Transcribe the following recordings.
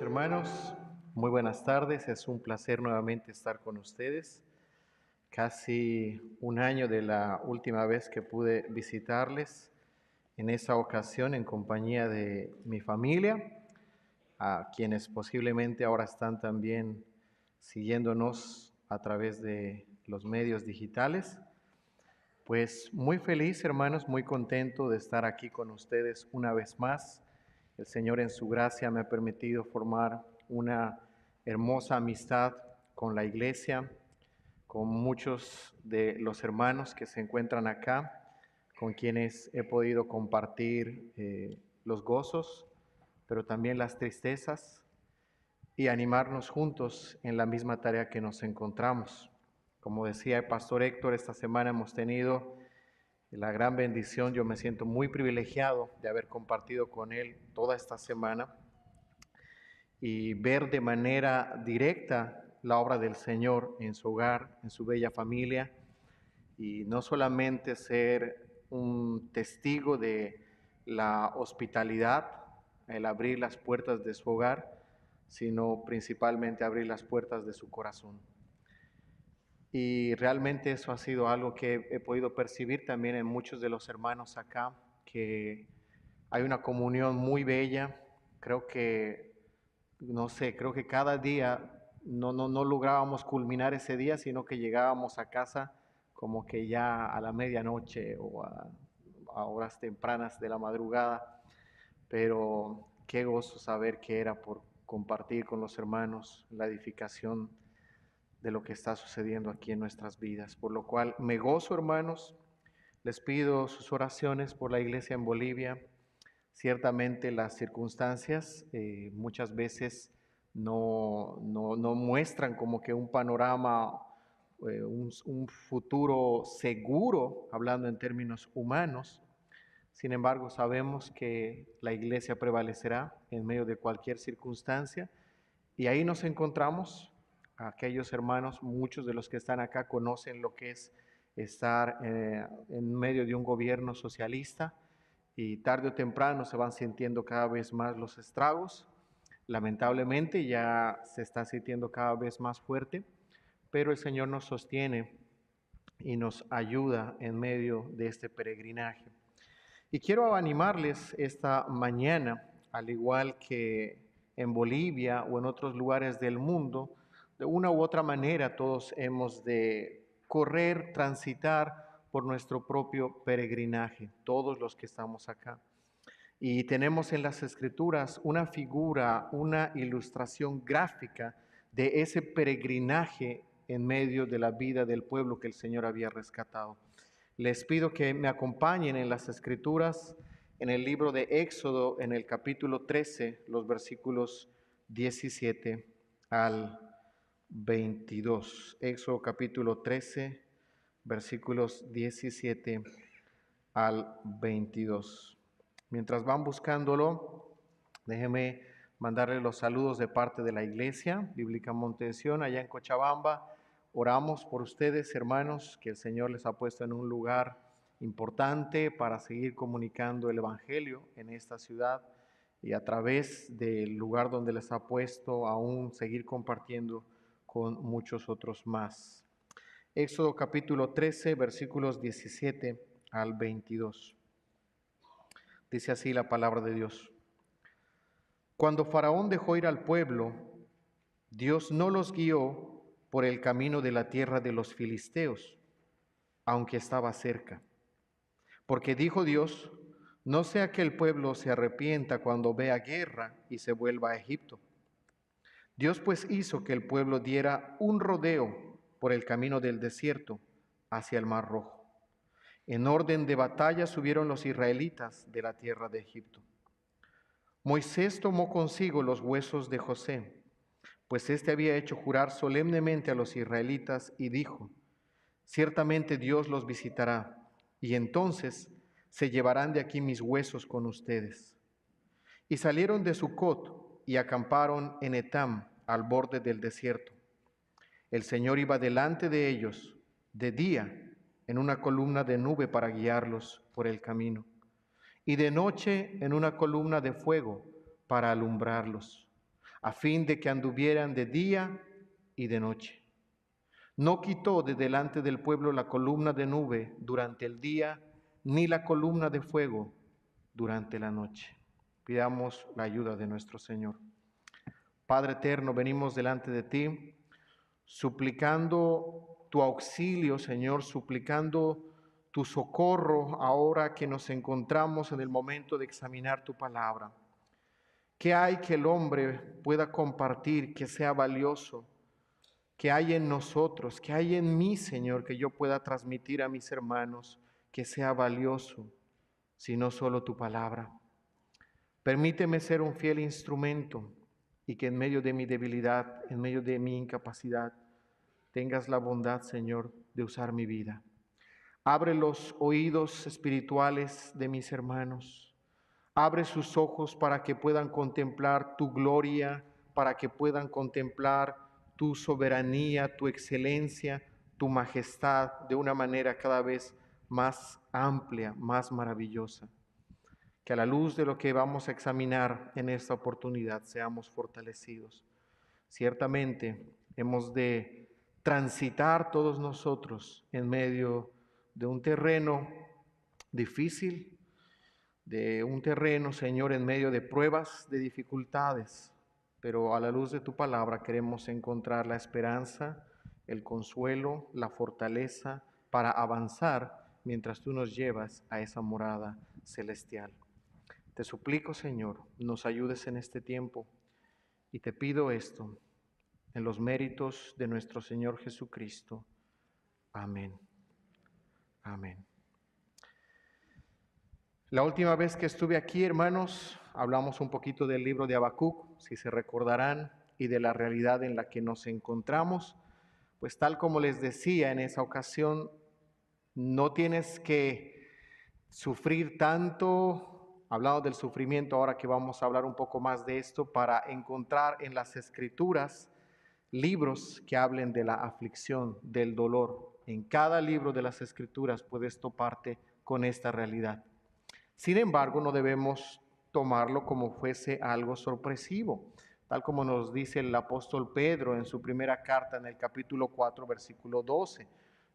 hermanos, muy buenas tardes, es un placer nuevamente estar con ustedes. Casi un año de la última vez que pude visitarles, en esa ocasión en compañía de mi familia, a quienes posiblemente ahora están también siguiéndonos a través de los medios digitales. Pues muy feliz, hermanos, muy contento de estar aquí con ustedes una vez más. El Señor en su gracia me ha permitido formar una hermosa amistad con la iglesia, con muchos de los hermanos que se encuentran acá, con quienes he podido compartir los gozos, pero también las tristezas y animarnos juntos en la misma tarea que nos encontramos. Como decía el pastor Héctor, esta semana hemos tenido la gran bendición, yo me siento muy privilegiado de haber compartido con él toda esta semana y ver de manera directa la obra del Señor en su hogar, en su bella familia, y no solamente ser un testigo de la hospitalidad, el abrir las puertas de su hogar, sino principalmente abrir las puertas de su corazón. Y realmente eso ha sido algo que he podido percibir también en muchos de los hermanos acá, que hay una comunión muy bella. Creo que, no sé, creo que cada día no lográbamos culminar ese día, sino que llegábamos a casa como que ya a la medianoche o a horas tempranas de la madrugada. Pero qué gozo saber que era por compartir con los hermanos la edificación de lo que está sucediendo aquí en nuestras vidas. Por lo cual me gozo, hermanos, les pido sus oraciones por la iglesia en Bolivia. Ciertamente las circunstancias muchas veces no muestran como que un panorama, un futuro seguro, hablando en términos humanos. Sin embargo, sabemos que la iglesia prevalecerá en medio de cualquier circunstancia y ahí nos encontramos. Aquellos hermanos, muchos de los que están acá conocen lo que es estar en medio de un gobierno socialista y tarde o temprano se van sintiendo cada vez más los estragos. Lamentablemente ya se está sintiendo cada vez más fuerte, pero el Señor nos sostiene y nos ayuda en medio de este peregrinaje. Y quiero animarles esta mañana, al igual que en Bolivia o en otros lugares del mundo, de una u otra manera todos hemos de correr, transitar por nuestro propio peregrinaje, todos los que estamos acá. Y tenemos en las Escrituras una figura, una ilustración gráfica de ese peregrinaje en medio de la vida del pueblo que el Señor había rescatado. Les pido que me acompañen en las Escrituras, en el libro de Éxodo, en el capítulo 13, los versículos 17 al 22. Éxodo capítulo 13, versículos 17 al 22. Mientras van buscándolo, déjenme mandarles los saludos de parte de la Iglesia Bíblica Monte de Sion, allá en Cochabamba. Oramos por ustedes, hermanos, que el Señor les ha puesto en un lugar importante para seguir comunicando el Evangelio en esta ciudad y a través del lugar donde les ha puesto aún seguir compartiendo con muchos otros más. Éxodo capítulo 13, versículos 17 al 22. Dice así la palabra de Dios. Cuando Faraón dejó ir al pueblo, Dios no los guió por el camino de la tierra de los filisteos, aunque estaba cerca. Porque dijo Dios, no sea que el pueblo se arrepienta cuando vea guerra y se vuelva a Egipto. Dios pues hizo que el pueblo diera un rodeo por el camino del desierto hacia el Mar Rojo. En orden de batalla subieron los israelitas de la tierra de Egipto. Moisés tomó consigo los huesos de José, pues éste había hecho jurar solemnemente a los israelitas y dijo, ciertamente Dios los visitará, y entonces se llevarán de aquí mis huesos con ustedes. Y salieron de Sucot y acamparon en Etam, al borde del desierto. El Señor iba delante de ellos de día en una columna de nube para guiarlos por el camino, y de noche en una columna de fuego para alumbrarlos, a fin de que anduvieran de día y de noche. No quitó de delante del pueblo la columna de nube durante el día, ni la columna de fuego durante la noche. Pidamos la ayuda de nuestro Señor. Padre eterno, venimos delante de ti, suplicando tu auxilio, Señor, suplicando tu socorro ahora que nos encontramos en el momento de examinar tu palabra. ¿Qué hay que el hombre pueda compartir, que sea valioso? ¿Qué hay en nosotros? ¿Qué hay en mí, Señor, que yo pueda transmitir a mis hermanos, que sea valioso, si no solo tu palabra? Permíteme ser un fiel instrumento y que en medio de mi debilidad, en medio de mi incapacidad, tengas la bondad, Señor, de usar mi vida. Abre los oídos espirituales de mis hermanos. Abre sus ojos para que puedan contemplar tu gloria, para que puedan contemplar tu soberanía, tu excelencia, tu majestad de una manera cada vez más amplia, más maravillosa. Que a la luz de lo que vamos a examinar en esta oportunidad seamos fortalecidos. Ciertamente hemos de transitar todos nosotros en medio de un terreno difícil, de un terreno, Señor, en medio de pruebas, de dificultades, pero a la luz de tu palabra queremos encontrar la esperanza, el consuelo, la fortaleza para avanzar mientras tú nos llevas a esa morada celestial. Te suplico, Señor, nos ayudes en este tiempo y te pido esto en los méritos de nuestro Señor Jesucristo. Amén. Amén. La última vez que estuve aquí, hermanos, hablamos un poquito del libro de Habacuc, si se recordarán, y de la realidad en la que nos encontramos. Pues tal como les decía en esa ocasión, no tienes que sufrir tanto. Hablamos del sufrimiento, ahora que vamos a hablar un poco más de esto, para encontrar en las Escrituras libros que hablen de la aflicción, del dolor. En cada libro de las Escrituras puedes toparte con esta realidad. Sin embargo, no debemos tomarlo como fuese algo sorpresivo, tal como nos dice el apóstol Pedro en su primera carta en el capítulo 4, versículo 12.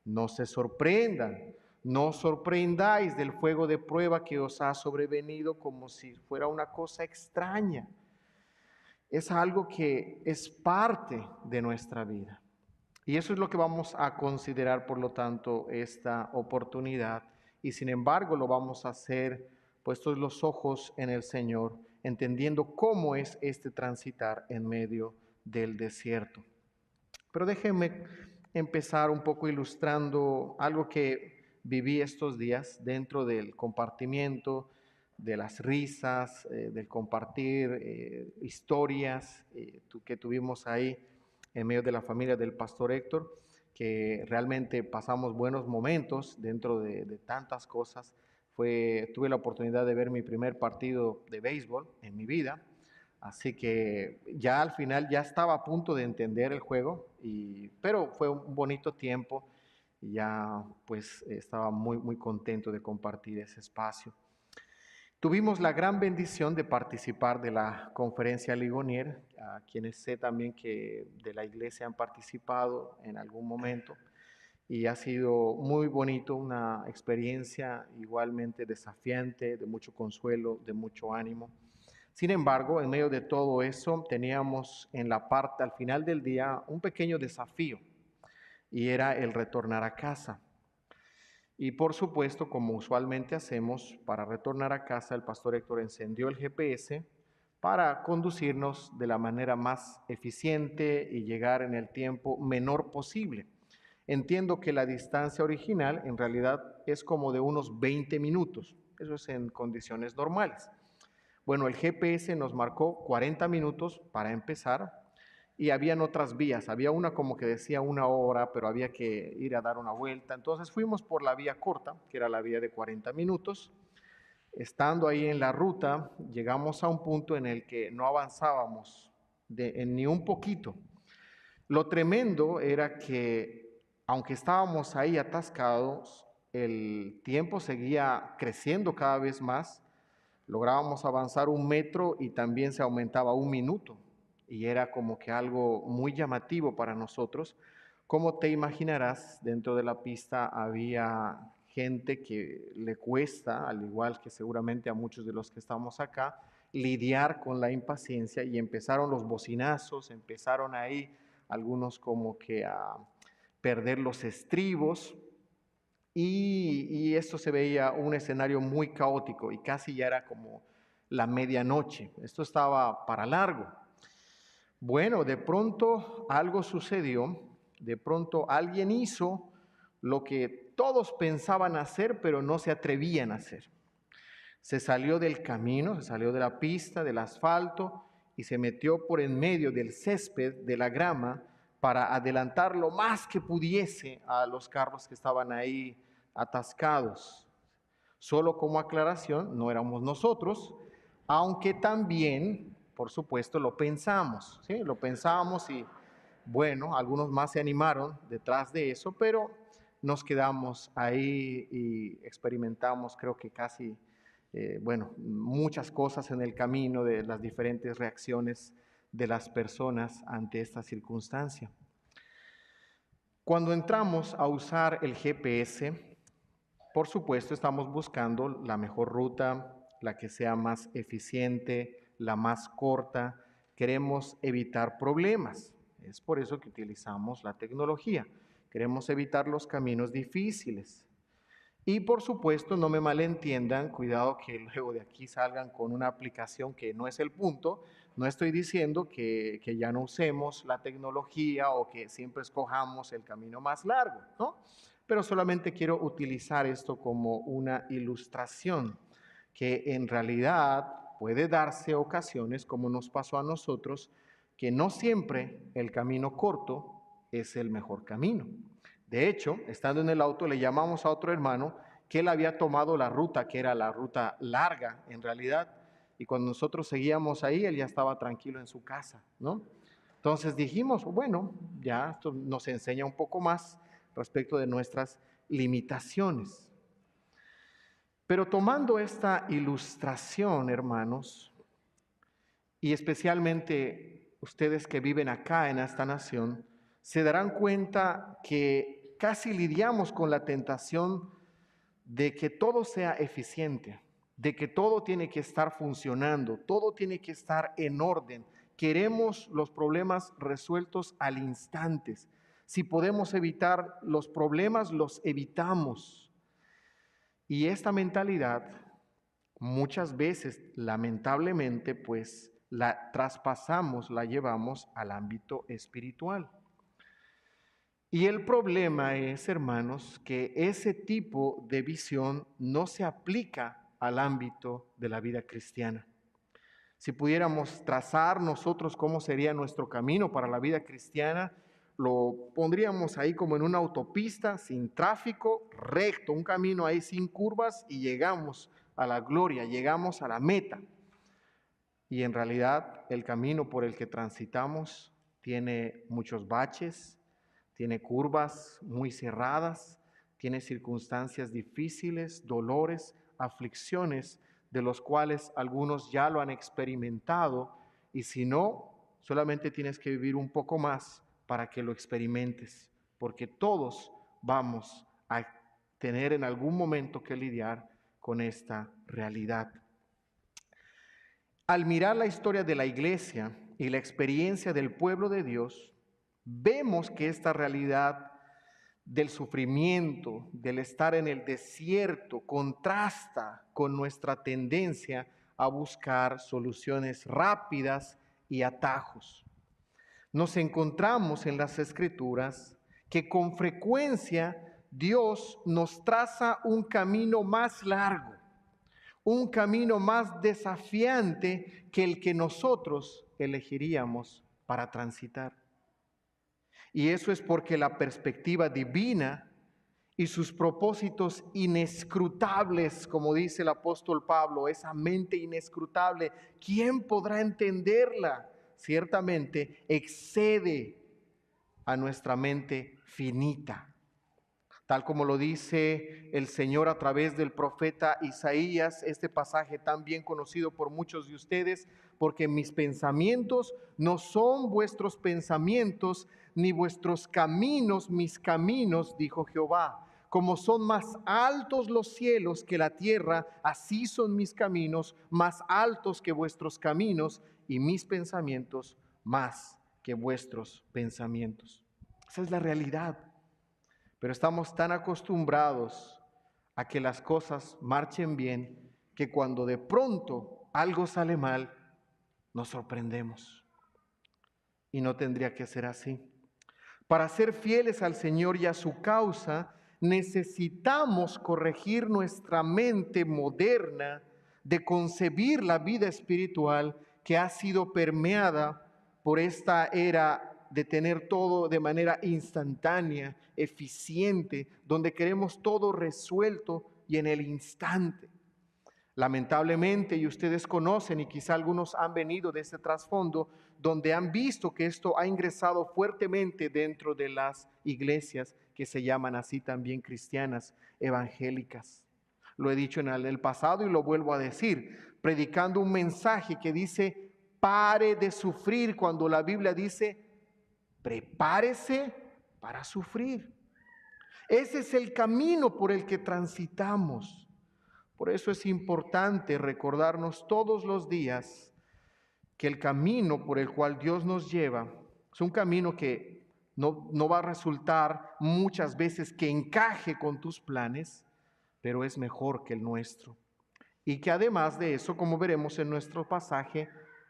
No se sorprendan, no os sorprendáis del fuego de prueba que os ha sobrevenido como si fuera una cosa extraña. Es algo que es parte de nuestra vida. Y eso es lo que vamos a considerar, por lo tanto, esta oportunidad. Y sin embargo, lo vamos a hacer puestos los ojos en el Señor, entendiendo cómo es este transitar en medio del desierto. Pero déjenme empezar un poco ilustrando algo que viví estos días dentro del compartimiento, de las risas, del compartir historias que tuvimos ahí en medio de la familia del pastor Héctor, que realmente pasamos buenos momentos dentro de tantas cosas. Tuve la oportunidad de ver mi primer partido de béisbol en mi vida, así que ya al final ya estaba a punto de entender el juego, pero fue un bonito tiempo y ya pues estaba muy contento de compartir ese espacio. Tuvimos la gran bendición de participar de la conferencia Ligonier, a quienes sé también que de la iglesia han participado en algún momento, y ha sido muy bonito, una experiencia igualmente desafiante, de mucho consuelo, de mucho ánimo. Sin embargo, en medio de todo eso, teníamos en la parte, al final del día, un pequeño desafío, y era el retornar a casa. Y por supuesto, como usualmente hacemos, para retornar a casa, el pastor Héctor encendió el GPS para conducirnos de la manera más eficiente y llegar en el tiempo menor posible. Entiendo que la distancia original en realidad es como de unos 20 minutos, eso es en condiciones normales. Bueno, el GPS nos marcó 40 minutos para empezar, y habían otras vías. Había una como que decía 1 hora, pero había que ir a dar una vuelta. Entonces fuimos por la vía corta, que era la vía de 40 minutos. Estando ahí en la ruta, llegamos a un punto en el que no avanzábamos ni un poquito. Lo tremendo era que, aunque estábamos ahí atascados, el tiempo seguía creciendo cada vez más. Lográbamos avanzar 1 metro y también se aumentaba 1 minuto. y era como que algo muy llamativo para nosotros. Como te imaginarás, dentro de la pista había gente que le cuesta, al igual que seguramente a muchos de los que estamos acá, lidiar con la impaciencia, y empezaron los bocinazos, empezaron ahí algunos como que a perder los estribos, y esto se veía un escenario muy caótico y casi ya era como la medianoche. Esto estaba para largo. Bueno, de pronto algo sucedió, de pronto alguien hizo lo que todos pensaban hacer, pero no se atrevían a hacer. Se salió del camino, se salió de la pista, del asfalto, y se metió por en medio del césped, de la grama, para adelantar lo más que pudiese a los carros que estaban ahí atascados. Solo como aclaración, no éramos nosotros, aunque también, por supuesto, lo pensamos, ¿sí? Lo pensamos y, bueno, algunos más se animaron detrás de eso, pero nos quedamos ahí y experimentamos, creo que casi, muchas cosas en el camino de las diferentes reacciones de las personas ante esta circunstancia. Cuando entramos a usar el GPS, por supuesto, estamos buscando la mejor ruta, la que sea más eficiente, la más corta. Queremos evitar problemas. Es por eso que utilizamos la tecnología. Queremos evitar los caminos difíciles. Y por supuesto, no me malentiendan, cuidado que luego de aquí salgan con una aplicación que no es el punto. No estoy diciendo que ya no usemos la tecnología o que siempre escojamos el camino más largo, ¿no? Pero solamente quiero utilizar esto como una ilustración, que en realidad puede darse ocasiones, como nos pasó a nosotros, que no siempre el camino corto es el mejor camino. De hecho, estando en el auto, le llamamos a otro hermano que él había tomado la ruta, que era la ruta larga en realidad, y cuando nosotros seguíamos ahí, él ya estaba tranquilo en su casa, ¿no? Entonces dijimos, bueno, ya esto nos enseña un poco más respecto de nuestras limitaciones. Pero tomando esta ilustración, hermanos, y especialmente ustedes que viven acá en esta nación, se darán cuenta que casi lidiamos con la tentación de que todo sea eficiente, de que todo tiene que estar funcionando, todo tiene que estar en orden. Queremos los problemas resueltos al instante. Si podemos evitar los problemas, los evitamos. Y esta mentalidad muchas veces, lamentablemente, pues la traspasamos, la llevamos al ámbito espiritual. Y el problema es, hermanos, que ese tipo de visión no se aplica al ámbito de la vida cristiana. Si pudiéramos trazar nosotros cómo sería nuestro camino para la vida cristiana, lo pondríamos ahí como en una autopista, sin tráfico, recto, un camino ahí sin curvas, y llegamos a la gloria, llegamos a la meta. Y en realidad el camino por el que transitamos tiene muchos baches, tiene curvas muy cerradas, tiene circunstancias difíciles, dolores, aflicciones, de los cuales algunos ya lo han experimentado, y si no, solamente tienes que vivir un poco más para que lo experimentes, porque todos vamos a tener en algún momento que lidiar con esta realidad. Al mirar la historia de la iglesia y la experiencia del pueblo de Dios, vemos que esta realidad del sufrimiento, del estar en el desierto, contrasta con nuestra tendencia a buscar soluciones rápidas y atajos. Nos encontramos en las Escrituras que con frecuencia Dios nos traza un camino más largo, un camino más desafiante que el que nosotros elegiríamos para transitar. Y eso es porque la perspectiva divina y sus propósitos inescrutables, como dice el apóstol Pablo, esa mente inescrutable, ¿quién podrá entenderla? Ciertamente excede a nuestra mente finita. tal como lo dice el Señor a través del profeta Isaías, este pasaje tan bien conocido por muchos de ustedes, porque mis pensamientos no son vuestros pensamientos, ni vuestros caminos mis caminos, dijo Jehová. Como son más altos los cielos que la tierra, así son mis caminos, más altos que vuestros caminos, y mis pensamientos más que vuestros pensamientos. Esa es la realidad. Pero estamos tan acostumbrados a que las cosas marchen bien que cuando de pronto algo sale mal, nos sorprendemos. Y no tendría que ser así. Para ser fieles al Señor y a su causa, necesitamos corregir nuestra mente moderna de concebir la vida espiritual que ha sido permeada por esta era de tener todo de manera instantánea, eficiente, donde queremos todo resuelto y en el instante. Lamentablemente, y ustedes conocen, y quizá algunos han venido de este trasfondo, donde han visto que esto ha ingresado fuertemente dentro de las iglesias que se llaman así también cristianas, evangélicas. Lo he dicho en el pasado y lo vuelvo a decir, predicando un mensaje que dice, pare de sufrir, cuando la Biblia dice, prepárese para sufrir. Ese es el camino por el que transitamos. Por eso es importante recordarnos todos los días que el camino por el cual Dios nos lleva es un camino que no va a resultar muchas veces que encaje con tus planes, pero es mejor que el nuestro. Y que además de eso, como veremos en nuestro pasaje,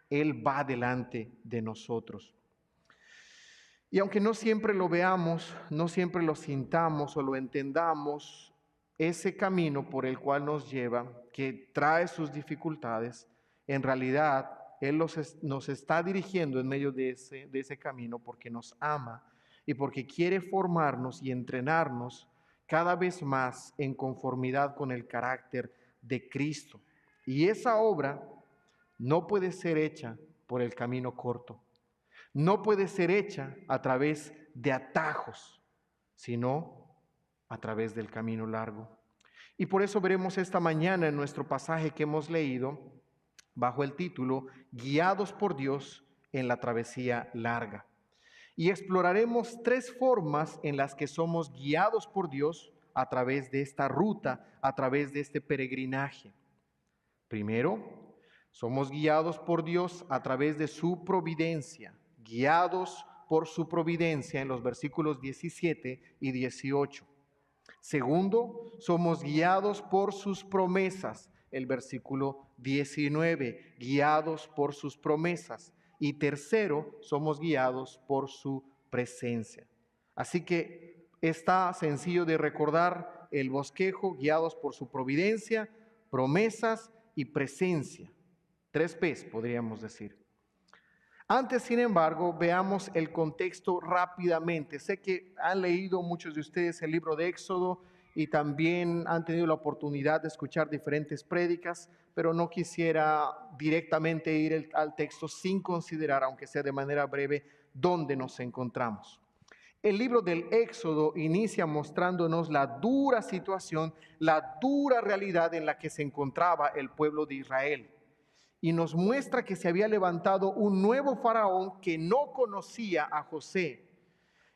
Él va delante de nosotros. Y aunque no siempre lo veamos, no siempre lo sintamos o lo entendamos, ese camino por el cual nos lleva, que trae sus dificultades, en realidad Él nos está dirigiendo en medio de ese camino porque nos ama y porque quiere formarnos y entrenarnos cada vez más en conformidad con el carácter de Cristo. Y esa obra no puede ser hecha por el camino corto. No puede ser hecha a través de atajos, sino a través del camino largo. Y por eso veremos esta mañana en nuestro pasaje que hemos leído, bajo el título, Guiados por Dios en la travesía larga. Y exploraremos 3 formas en las que somos guiados por Dios a través de esta ruta, a través de este peregrinaje. Primero, somos guiados por Dios a través de su providencia, guiados por su providencia en los versículos 17 y 18. Segundo, somos guiados por sus promesas, el versículo 19, guiados por sus promesas. Y tercero, somos guiados por su presencia. Así que está sencillo de recordar el bosquejo, guiados por su providencia, promesas y presencia. 3 P's podríamos decir. Antes, sin embargo, veamos el contexto rápidamente. Sé que han leído muchos de ustedes el libro de Éxodo y también han tenido la oportunidad de escuchar diferentes prédicas, pero no quisiera directamente ir al texto sin considerar, aunque sea de manera breve, dónde nos encontramos. El libro del Éxodo inicia mostrándonos la dura situación, la dura realidad en la que se encontraba el pueblo de Israel. Y nos muestra que se había levantado un nuevo faraón que no conocía a José.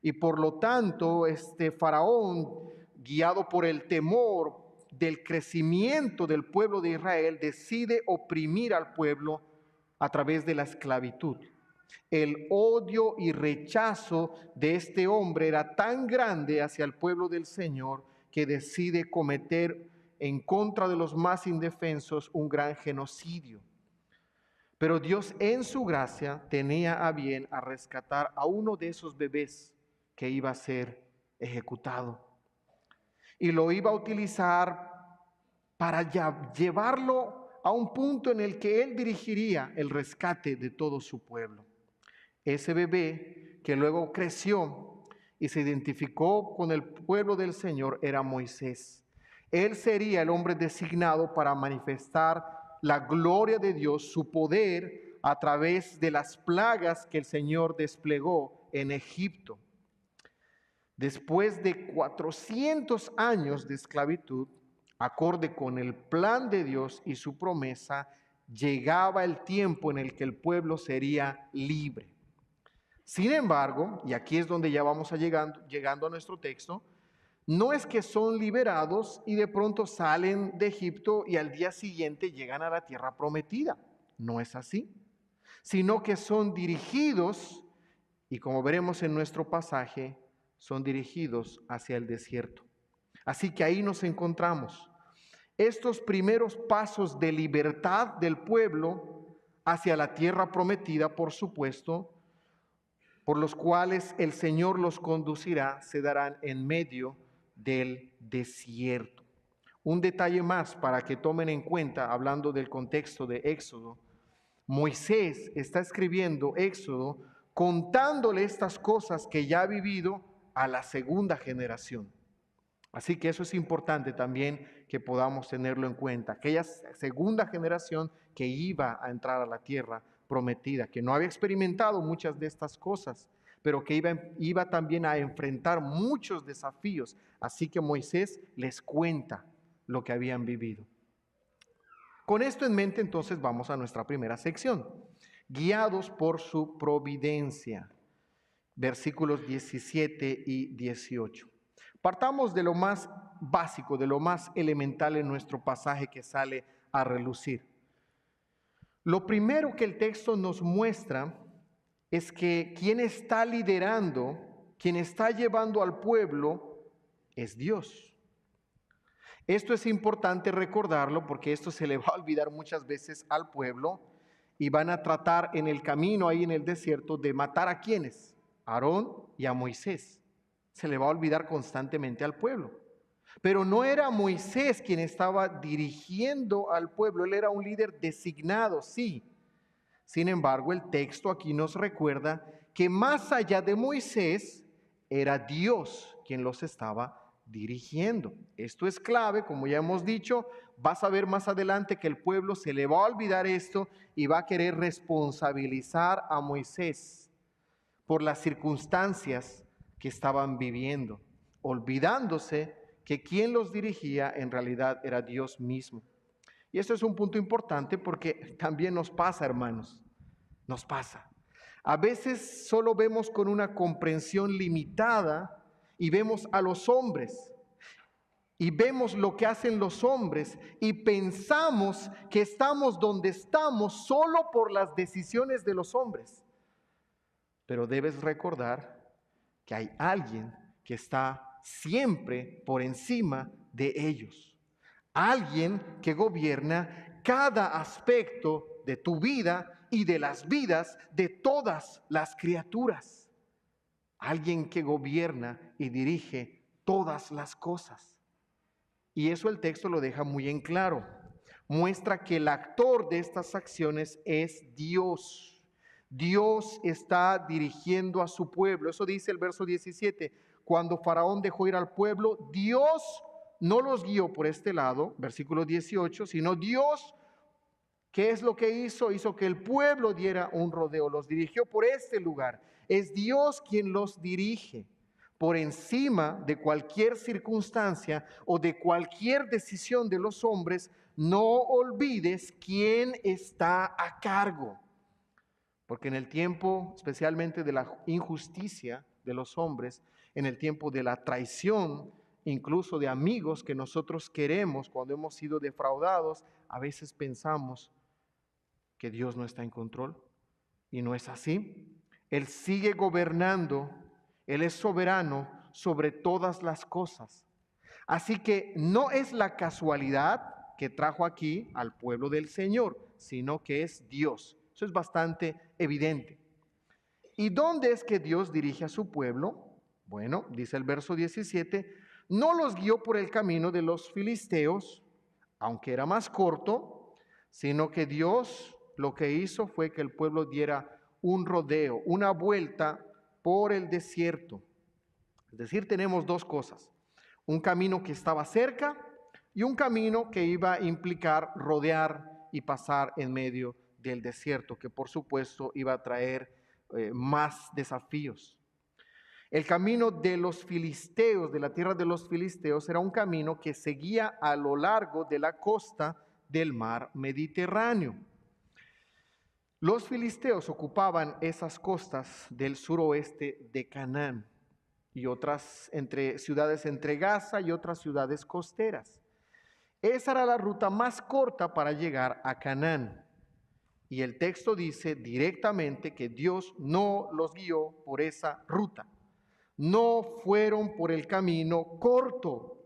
Y por lo tanto, este faraón, guiado por el temor del crecimiento del pueblo de Israel, decide oprimir al pueblo a través de la esclavitud. El odio y rechazo de este hombre era tan grande hacia el pueblo del Señor que decide cometer en contra de los más indefensos un gran genocidio. Pero Dios en su gracia tenía a bien a rescatar a uno de esos bebés que iba a ser ejecutado. Y lo iba a utilizar para llevarlo a un punto en el que él dirigiría el rescate de todo su pueblo. Ese bebé que luego creció y se identificó con el pueblo del Señor era Moisés. Él sería el hombre designado para manifestar la gloria de Dios, su poder a través de las plagas que el Señor desplegó en Egipto. Después de 400 años de esclavitud, acorde con el plan de Dios y su promesa, llegaba el tiempo en el que el pueblo sería libre. Sin embargo, y aquí es donde ya vamos llegando a nuestro texto, no es que son liberados y de pronto salen de Egipto y al día siguiente llegan a la tierra prometida. No es así, sino que son dirigidos, y como veremos en nuestro pasaje, son dirigidos hacia el desierto. Así que ahí nos encontramos. Estos primeros pasos de libertad del pueblo hacia la tierra prometida, por supuesto, por los cuales el Señor los conducirá, se darán en medio del desierto. Un detalle más para que tomen en cuenta, hablando del contexto de Éxodo. Moisés está escribiendo Éxodo contándole estas cosas que ya ha vivido a la segunda generación. Así que eso es importante también que podamos tenerlo en cuenta. Aquella segunda generación que iba a entrar a la tierra prometida, que no había experimentado muchas de estas cosas, pero que iba también a enfrentar muchos desafíos. Así que Moisés les cuenta lo que habían vivido. Con esto en mente, entonces, vamos a nuestra primera sección. Guiados por su providencia. Versículos 17 y 18. Partamos de lo más básico, de lo más elemental en nuestro pasaje que sale a relucir. Lo primero que el texto nos muestra es que quien está liderando, quien está llevando al pueblo, es Dios. Esto es importante recordarlo porque esto se le va a olvidar muchas veces al pueblo y van a tratar en el camino ahí en el desierto de matar a quienes, a Aarón y a Moisés. Se le va a olvidar constantemente al pueblo. Pero no era Moisés quien estaba dirigiendo al pueblo, él era un líder designado, sí. Sin embargo, el texto aquí nos recuerda que más allá de Moisés, era Dios quien los estaba dirigiendo. Esto es clave, como ya hemos dicho, vas a ver más adelante que el pueblo se le va a olvidar esto y va a querer responsabilizar a Moisés por las circunstancias que estaban viviendo, olvidándose que quien los dirigía en realidad era Dios mismo. Y esto es un punto importante porque también nos pasa, hermanos, nos pasa. A veces solo vemos con una comprensión limitada y vemos a los hombres y vemos lo que hacen los hombres y pensamos que estamos donde estamos solo por las decisiones de los hombres. Pero debes recordar que hay alguien que está siempre por encima de ellos. Alguien que gobierna cada aspecto de tu vida y de las vidas de todas las criaturas. Alguien que gobierna y dirige todas las cosas. Y eso el texto lo deja muy en claro. Muestra que el actor de estas acciones es Dios. Dios está dirigiendo a su pueblo. Eso dice el verso 17. Cuando Faraón dejó ir al pueblo, Dios no los guió por este lado, versículo 18, sino Dios, ¿qué es lo que hizo? Hizo que el pueblo diera un rodeo, los dirigió por este lugar. Es Dios quien los dirige por encima de cualquier circunstancia o de cualquier decisión de los hombres. No olvides quién está a cargo. Porque en el tiempo, especialmente de la injusticia de los hombres, en el tiempo de la traición, incluso de amigos que nosotros queremos cuando hemos sido defraudados, a veces pensamos que Dios no está en control. Y no es así. Él sigue gobernando, Él es soberano sobre todas las cosas. Así que no es la casualidad que trajo aquí al pueblo del Señor, sino que es Dios. Eso es bastante evidente. ¿Y dónde es que Dios dirige a su pueblo? Bueno, dice el verso 17, no los guió por el camino de los filisteos, aunque era más corto, sino que Dios lo que hizo fue que el pueblo diera un rodeo, una vuelta por el desierto. Es decir, tenemos dos cosas, un camino que estaba cerca y un camino que iba a implicar rodear y pasar en medio del desierto, que por supuesto iba a traer más desafíos. El camino de los filisteos, de la tierra de los filisteos, era un camino que seguía a lo largo de la costa del mar Mediterráneo. Los filisteos ocupaban esas costas del suroeste de Canaán y otras ciudades entre Gaza y otras ciudades costeras. Esa era la ruta más corta para llegar a Canaán. Y el texto dice directamente que Dios no los guió por esa ruta. No fueron por el camino corto,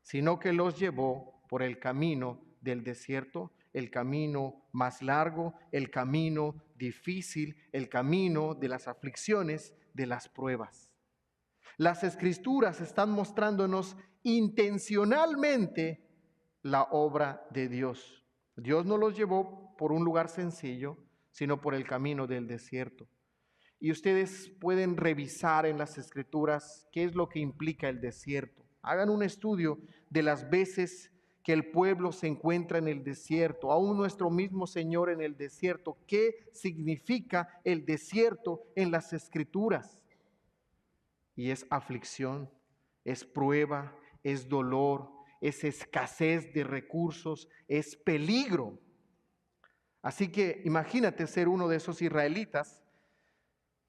sino que los llevó por el camino del desierto, el camino más largo, el camino difícil, el camino de las aflicciones, de las pruebas. Las Escrituras están mostrándonos intencionalmente la obra de Dios. Dios no los llevó por un lugar sencillo, sino por el camino del desierto. Y ustedes pueden revisar en las Escrituras qué es lo que implica el desierto. Hagan un estudio de las veces que el pueblo se encuentra en el desierto, aún nuestro mismo Señor en el desierto. ¿Qué significa el desierto en las Escrituras? Y es aflicción, es prueba, es dolor, es escasez de recursos, es peligro. Así que imagínate ser uno de esos israelitas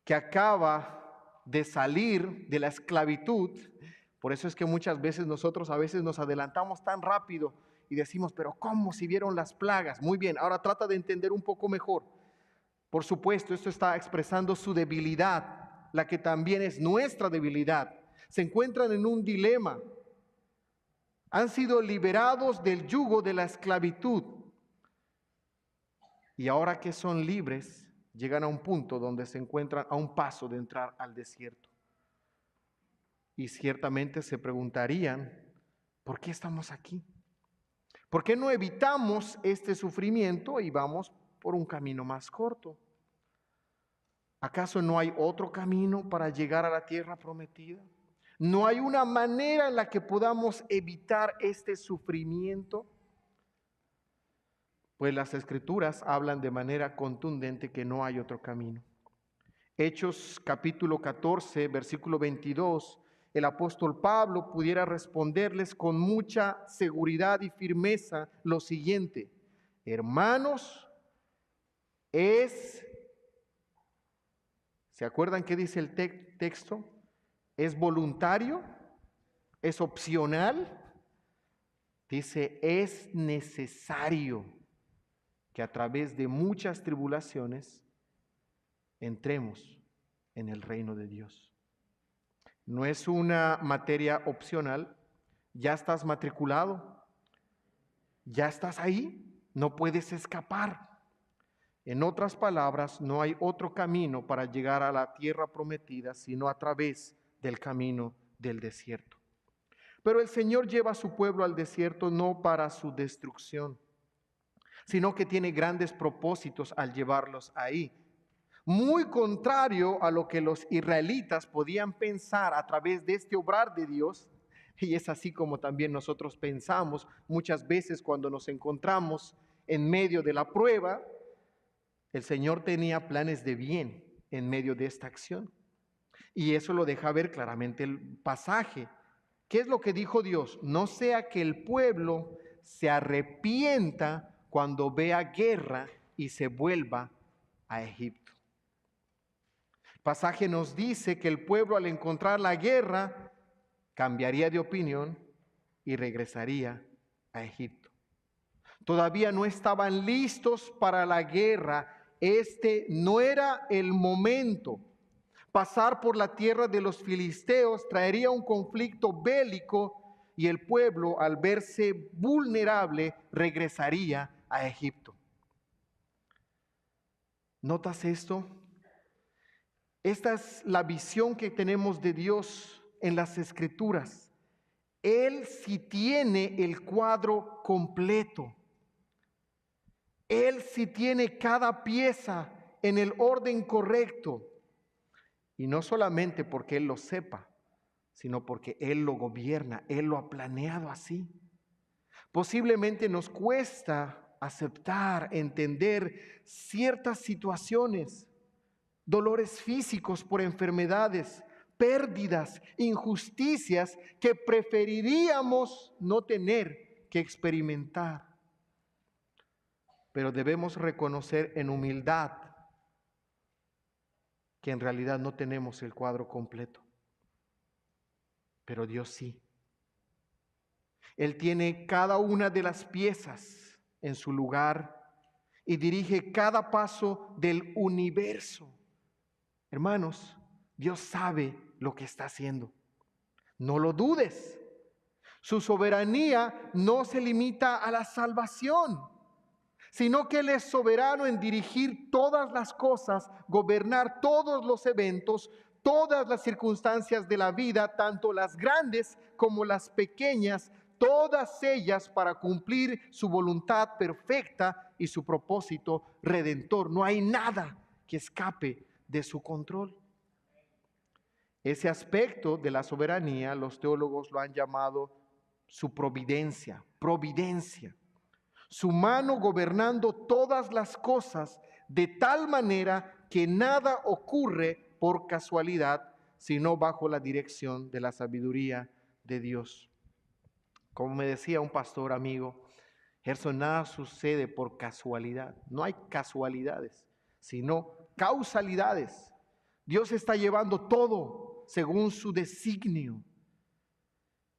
que acaba de salir de la esclavitud. Por eso es que muchas veces nosotros a veces nos adelantamos tan rápido y decimos, pero ¿cómo si vieron las plagas? Muy bien, ahora trata de entender un poco mejor. Por supuesto, esto está expresando su debilidad, la que también es nuestra debilidad. Se encuentran en un dilema. Han sido liberados del yugo de la esclavitud. Y ahora que son libres, llegan a un punto donde se encuentran a un paso de entrar al desierto. Y ciertamente se preguntarían, ¿por qué estamos aquí? ¿Por qué no evitamos este sufrimiento y vamos por un camino más corto? ¿Acaso no hay otro camino para llegar a la tierra prometida? ¿No hay una manera en la que podamos evitar este sufrimiento? Pues las Escrituras hablan de manera contundente que no hay otro camino. Hechos capítulo 14, versículo 22, el apóstol Pablo pudiera responderles con mucha seguridad y firmeza lo siguiente: hermanos, ¿se acuerdan qué dice el texto? ¿Es voluntario? ¿Es opcional? Dice, es necesario que a través de muchas tribulaciones entremos en el reino de Dios. No es una materia opcional. Ya estás matriculado, ya estás ahí, no puedes escapar. En otras palabras, no hay otro camino para llegar a la tierra prometida sino a través del camino del desierto. Pero el Señor lleva a su pueblo al desierto no para su destrucción, sino que tiene grandes propósitos al llevarlos ahí. Muy contrario a lo que los israelitas podían pensar a través de este obrar de Dios, y es así como también nosotros pensamos muchas veces cuando nos encontramos en medio de la prueba. El Señor tenía planes de bien en medio de esta acción. Y eso lo deja ver claramente el pasaje. ¿Qué es lo que dijo Dios? No sea que el pueblo se arrepienta cuando vea guerra y se vuelva a Egipto. El pasaje nos dice que el pueblo al encontrar la guerra cambiaría de opinión y regresaría a Egipto. Todavía no estaban listos para la guerra. Este no era el momento. Pasar por la tierra de los filisteos traería un conflicto bélico y el pueblo, al verse vulnerable, regresaría a Egipto. ¿Notas esto? Esta es la visión que tenemos de Dios en las Escrituras. Él sí tiene el cuadro completo. Él sí tiene cada pieza en el orden correcto. Y no solamente porque Él lo sepa, sino porque Él lo gobierna, Él lo ha planeado así. Posiblemente nos cuesta aceptar, entender ciertas situaciones, dolores físicos por enfermedades, pérdidas, injusticias que preferiríamos no tener que experimentar. Pero debemos reconocer en humildad que en realidad no tenemos el cuadro completo. Pero Dios sí. Él tiene cada una de las piezas en su lugar y dirige cada paso del universo. Hermanos, Dios sabe lo que está haciendo. No lo dudes. Su soberanía no se limita a la salvación, sino que Él es soberano en dirigir todas las cosas, gobernar todos los eventos, todas las circunstancias de la vida, tanto las grandes como las pequeñas, todas ellas para cumplir su voluntad perfecta y su propósito redentor. No hay nada que escape de su control. Ese aspecto de la soberanía, los teólogos lo han llamado su providencia, su mano gobernando todas las cosas de tal manera que nada ocurre por casualidad, sino bajo la dirección de la sabiduría de Dios. Como me decía un pastor amigo, Gerson, nada sucede por casualidad. No hay casualidades, sino causalidades. Dios está llevando todo según su designio.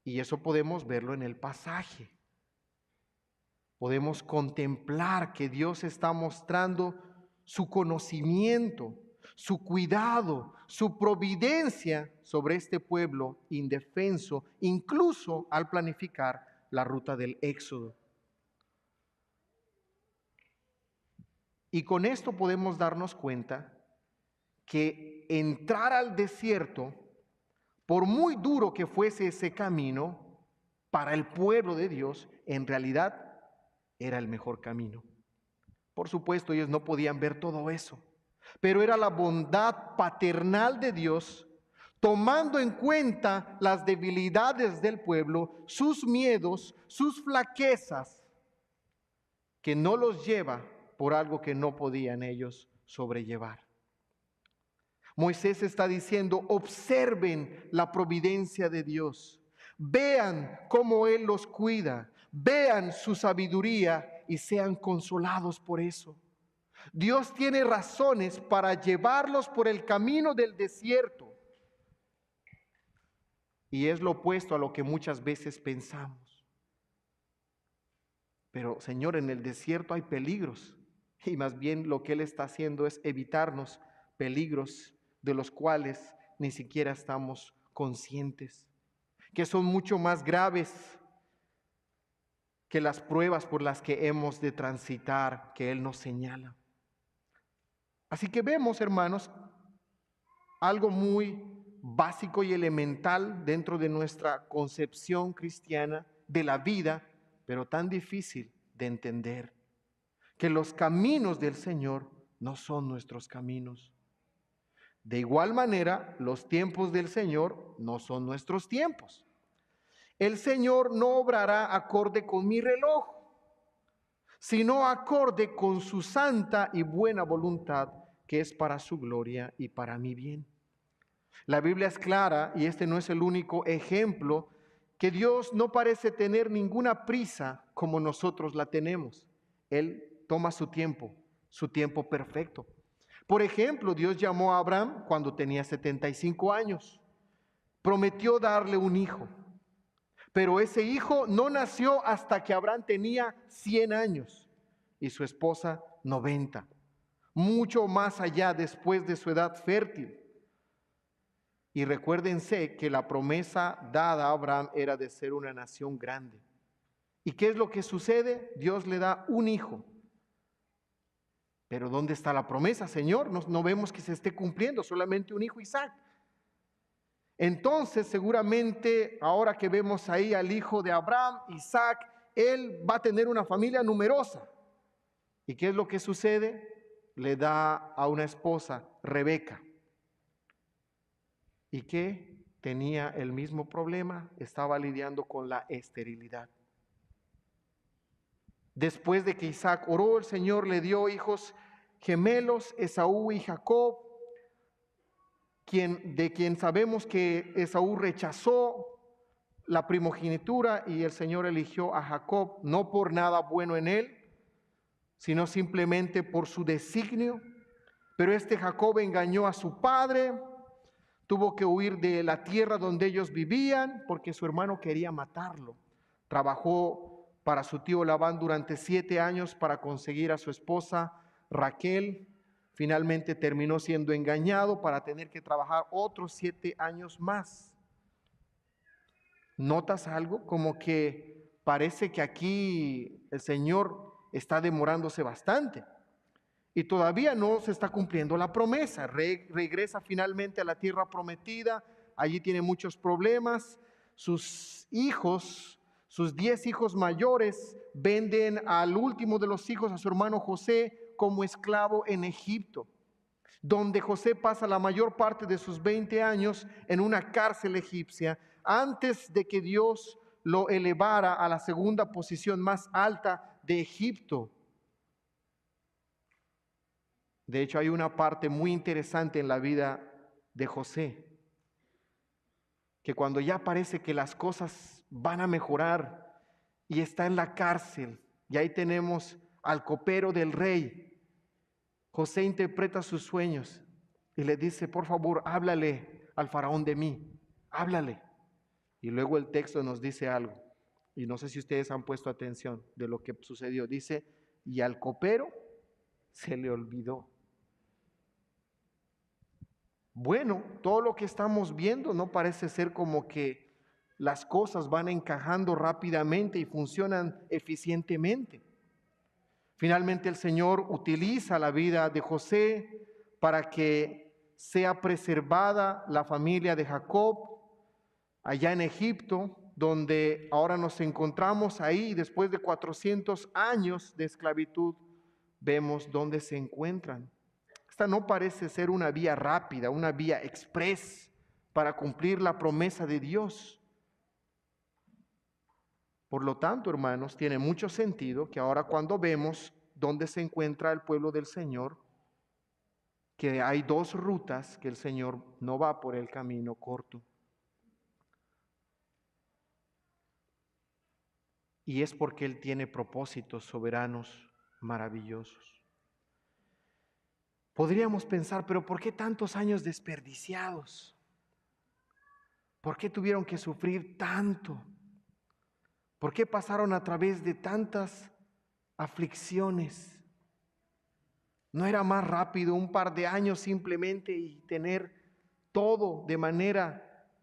Y eso podemos verlo en el pasaje. Podemos contemplar que Dios está mostrando su conocimiento, su cuidado, su providencia sobre este pueblo indefenso, incluso al planificar la ruta del Éxodo. Y con esto podemos darnos cuenta que entrar al desierto, por muy duro que fuese ese camino, para el pueblo de Dios, en realidad era el mejor camino. Por supuesto, ellos no podían ver todo eso, pero era la bondad paternal de Dios, tomando en cuenta las debilidades del pueblo, sus miedos, sus flaquezas, que no los lleva por algo que no podían ellos sobrellevar. Moisés está diciendo, observen la providencia de Dios, vean cómo Él los cuida, vean su sabiduría y sean consolados por eso. Dios tiene razones para llevarlos por el camino del desierto. Y es lo opuesto a lo que muchas veces pensamos. Pero, Señor, en el desierto hay peligros. Y más bien lo que Él está haciendo es evitarnos peligros de los cuales ni siquiera estamos conscientes, que son mucho más graves que las pruebas por las que hemos de transitar, que Él nos señala. Así que vemos, hermanos, algo muy básico y elemental dentro de nuestra concepción cristiana de la vida, pero tan difícil de entender, que los caminos del Señor no son nuestros caminos. De igual manera, los tiempos del Señor no son nuestros tiempos. El Señor no obrará acorde con mi reloj, sino acorde con su santa y buena voluntad, que es para su gloria y para mi bien. La Biblia es clara, y este no es el único ejemplo, que Dios no parece tener ninguna prisa como nosotros la tenemos. Él toma su tiempo perfecto. Por ejemplo, Dios llamó a Abraham cuando tenía 75 años. Prometió darle un hijo. Pero ese hijo no nació hasta que Abraham tenía 100 años y su esposa 90. Mucho más allá después de su edad fértil. Y recuérdense que la promesa dada a Abraham era de ser una nación grande. ¿Y qué es lo que sucede? Dios le da un hijo. Pero ¿dónde está la promesa, Señor? No vemos que se esté cumpliendo, solamente un hijo, Isaac. Entonces, seguramente, ahora que vemos ahí al hijo de Abraham, Isaac, él va a tener una familia numerosa. ¿Y qué es lo que sucede? Le da a una esposa, Rebeca. ¿Y qué? Tenía el mismo problema, estaba lidiando con la esterilidad. Después de que Isaac oró, el Señor le dio hijos gemelos, Esaú y Jacob, de quien sabemos que Esaú rechazó la primogenitura y el Señor eligió a Jacob, no por nada bueno en él, sino simplemente por su designio. Pero este Jacob engañó a su padre, tuvo que huir de la tierra donde ellos vivían porque su hermano quería matarlo. Trabajó para su tío Labán durante 7 años para conseguir a su esposa Raquel. Finalmente terminó siendo engañado para tener que trabajar otros 7 años más. ¿Notas algo? Como que parece que aquí el Señor está demorándose bastante. Y todavía no se está cumpliendo la promesa. Regresa finalmente a la tierra prometida. Allí tiene muchos problemas. Sus hijos, sus 10 hijos mayores, venden al último de los hijos, a su hermano José, como esclavo en Egipto, donde José pasa la mayor parte de sus 20 años en una cárcel egipcia, antes de que Dios lo elevara a la segunda posición más alta de Egipto. De hecho, hay una parte muy interesante en la vida de José, que cuando ya parece que las cosas van a mejorar y está en la cárcel, y ahí tenemos al copero del rey, José interpreta sus sueños y le dice: por favor, háblale al faraón de mí, háblale. Y luego el texto nos dice algo, y no sé si ustedes han puesto atención de lo que sucedió. Dice: y al copero se le olvidó. Bueno, todo lo que estamos viendo no parece ser como que las cosas van encajando rápidamente y funcionan eficientemente. Finalmente el Señor utiliza la vida de José para que sea preservada la familia de Jacob allá en Egipto, donde ahora nos encontramos ahí. Después de 400 años de esclavitud, vemos dónde se encuentran. Esta no parece ser una vía rápida, una vía express para cumplir la promesa de Dios. Por lo tanto, hermanos, tiene mucho sentido que ahora, cuando vemos dónde se encuentra el pueblo del Señor, que hay 2 rutas, que el Señor no va por el camino corto. Y es porque Él tiene propósitos soberanos maravillosos. Podríamos pensar: pero ¿por qué tantos años desperdiciados? ¿Por qué tuvieron que sufrir tanto? ¿Por qué pasaron a través de tantas aflicciones? ¿No era más rápido un par de años simplemente y tener todo de manera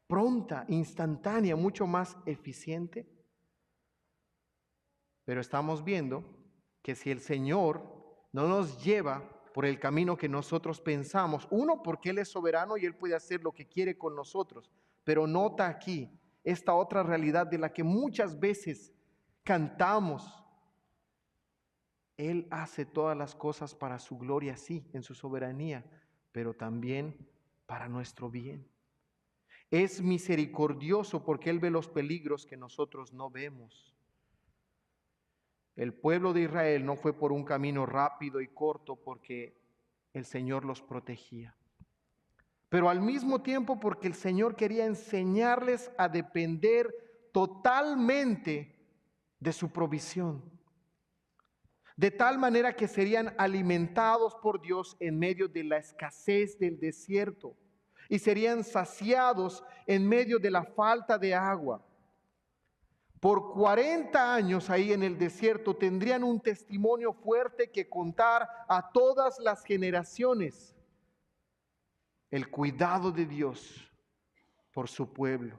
pronta, instantánea, mucho más eficiente? Pero estamos viendo que si el Señor no nos lleva por el camino que nosotros pensamos, uno, porque Él es soberano y Él puede hacer lo que quiere con nosotros, pero nota aquí esta otra realidad de la que muchas veces cantamos: Él hace todas las cosas para su gloria, sí, en su soberanía, pero también para nuestro bien. Es misericordioso porque Él ve los peligros que nosotros no vemos. El pueblo de Israel no fue por un camino rápido y corto porque el Señor los protegía, pero al mismo tiempo porque el Señor quería enseñarles a depender totalmente de su provisión, de tal manera que serían alimentados por Dios en medio de la escasez del desierto y serían saciados en medio de la falta de agua. Por 40 años ahí en el desierto tendrían un testimonio fuerte que contar a todas las generaciones: el cuidado de Dios por su pueblo,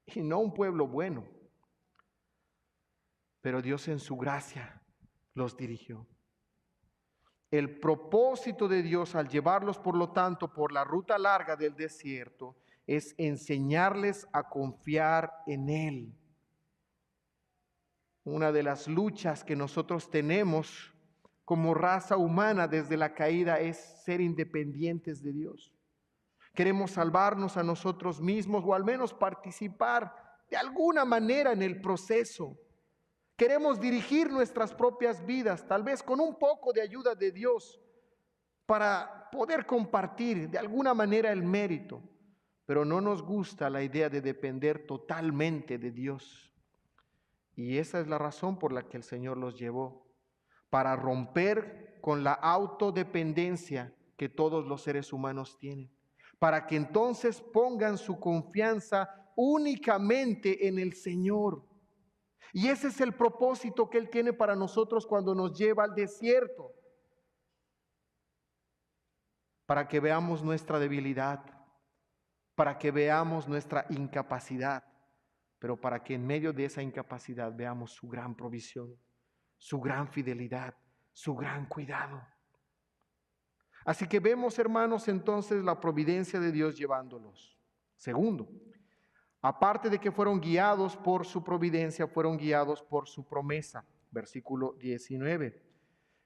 y no un pueblo bueno, pero Dios en su gracia los dirigió. El propósito de Dios al llevarlos, por lo tanto, por la ruta larga del desierto, es enseñarles a confiar en Él. Una de las luchas que nosotros tenemos como raza humana desde la caída es ser independientes de Dios. Queremos salvarnos a nosotros mismos, o al menos participar de alguna manera en el proceso. Queremos dirigir nuestras propias vidas, tal vez con un poco de ayuda de Dios, para poder compartir de alguna manera el mérito, pero no nos gusta la idea de depender totalmente de Dios. Y esa es la razón por la que el Señor los llevó, para romper con la autodependencia que todos los seres humanos tienen, para que entonces pongan su confianza únicamente en el Señor. Y ese es el propósito que Él tiene para nosotros cuando nos lleva al desierto, para que veamos nuestra debilidad, para que veamos nuestra incapacidad, pero para que en medio de esa incapacidad veamos su gran provisión, su gran fidelidad, su gran cuidado. Así que vemos, hermanos, entonces la providencia de Dios llevándolos. Segundo, aparte de que fueron guiados por su providencia, fueron guiados por su promesa. Versículo 19.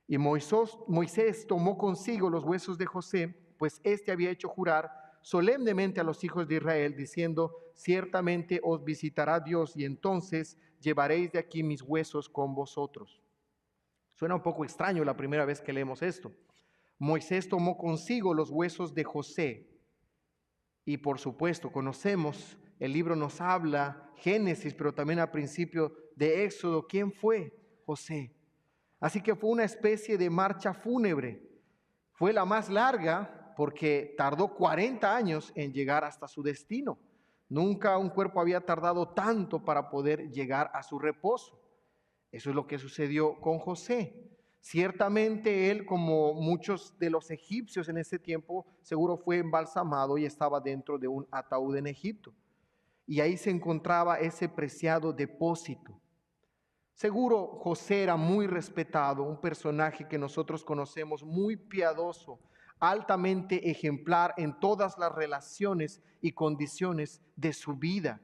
Y Moisés tomó consigo los huesos de José, pues éste había hecho jurar solemnemente a los hijos de Israel, diciendo: ciertamente os visitará Dios, y entonces llevaréis de aquí mis huesos con vosotros. Suena un poco extraño la primera vez que leemos esto. Moisés tomó consigo los huesos de José. Y por supuesto, conocemos, el libro nos habla, Génesis, pero también al principio de Éxodo, ¿quién fue? José. Así que fue una especie de marcha fúnebre. Fue la más larga porque tardó 40 años en llegar hasta su destino. Nunca un cuerpo había tardado tanto para poder llegar a su reposo. Eso es lo que sucedió con José. Ciertamente él, como muchos de los egipcios en ese tiempo, seguro fue embalsamado y estaba dentro de un ataúd en Egipto. Y ahí se encontraba ese preciado depósito. Seguro José era muy respetado, un personaje que nosotros conocemos, muy piadoso, altamente ejemplar en todas las relaciones y condiciones de su vida.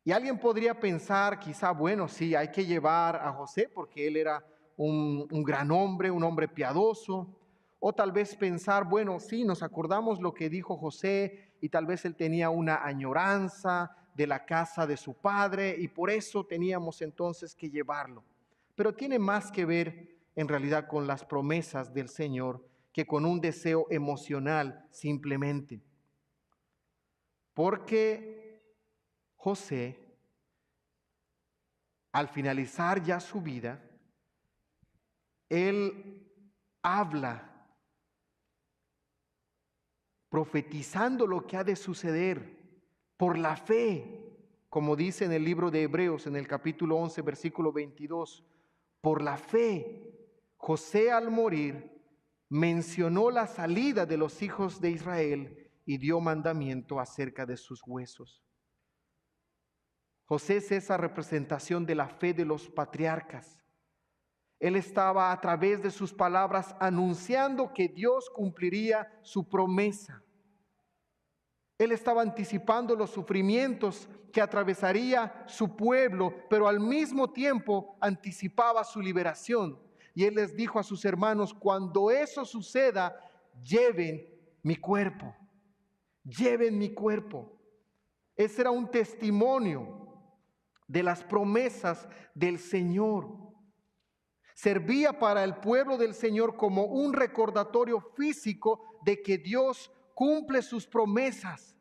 Y alguien podría pensar, quizá, bueno, sí, hay que llevar a José porque él era un gran hombre, un hombre piadoso. O tal vez pensar, bueno, sí, nos acordamos lo que dijo José y tal vez él tenía una añoranza de la casa de su padre y por eso teníamos entonces que llevarlo. Pero tiene más que ver en realidad con las promesas del Señor que con un deseo emocional simplemente. Porque José, al finalizar ya su vida, él habla profetizando lo que ha de suceder por la fe, como dice en el libro de Hebreos, en el capítulo 11, versículo 22. Por la fe, José al morir mencionó la salida de los hijos de Israel y dio mandamiento acerca de sus huesos. José es esa representación de la fe de los patriarcas. Él estaba a través de sus palabras anunciando que Dios cumpliría su promesa. Él estaba anticipando los sufrimientos que atravesaría su pueblo, pero al mismo tiempo anticipaba su liberación. Y él les dijo a sus hermanos: cuando eso suceda, lleven mi cuerpo. Lleven mi cuerpo. Ese era un testimonio de las promesas del Señor. Servía para el pueblo del Señor como un recordatorio físico de que Dios cumple sus promesas.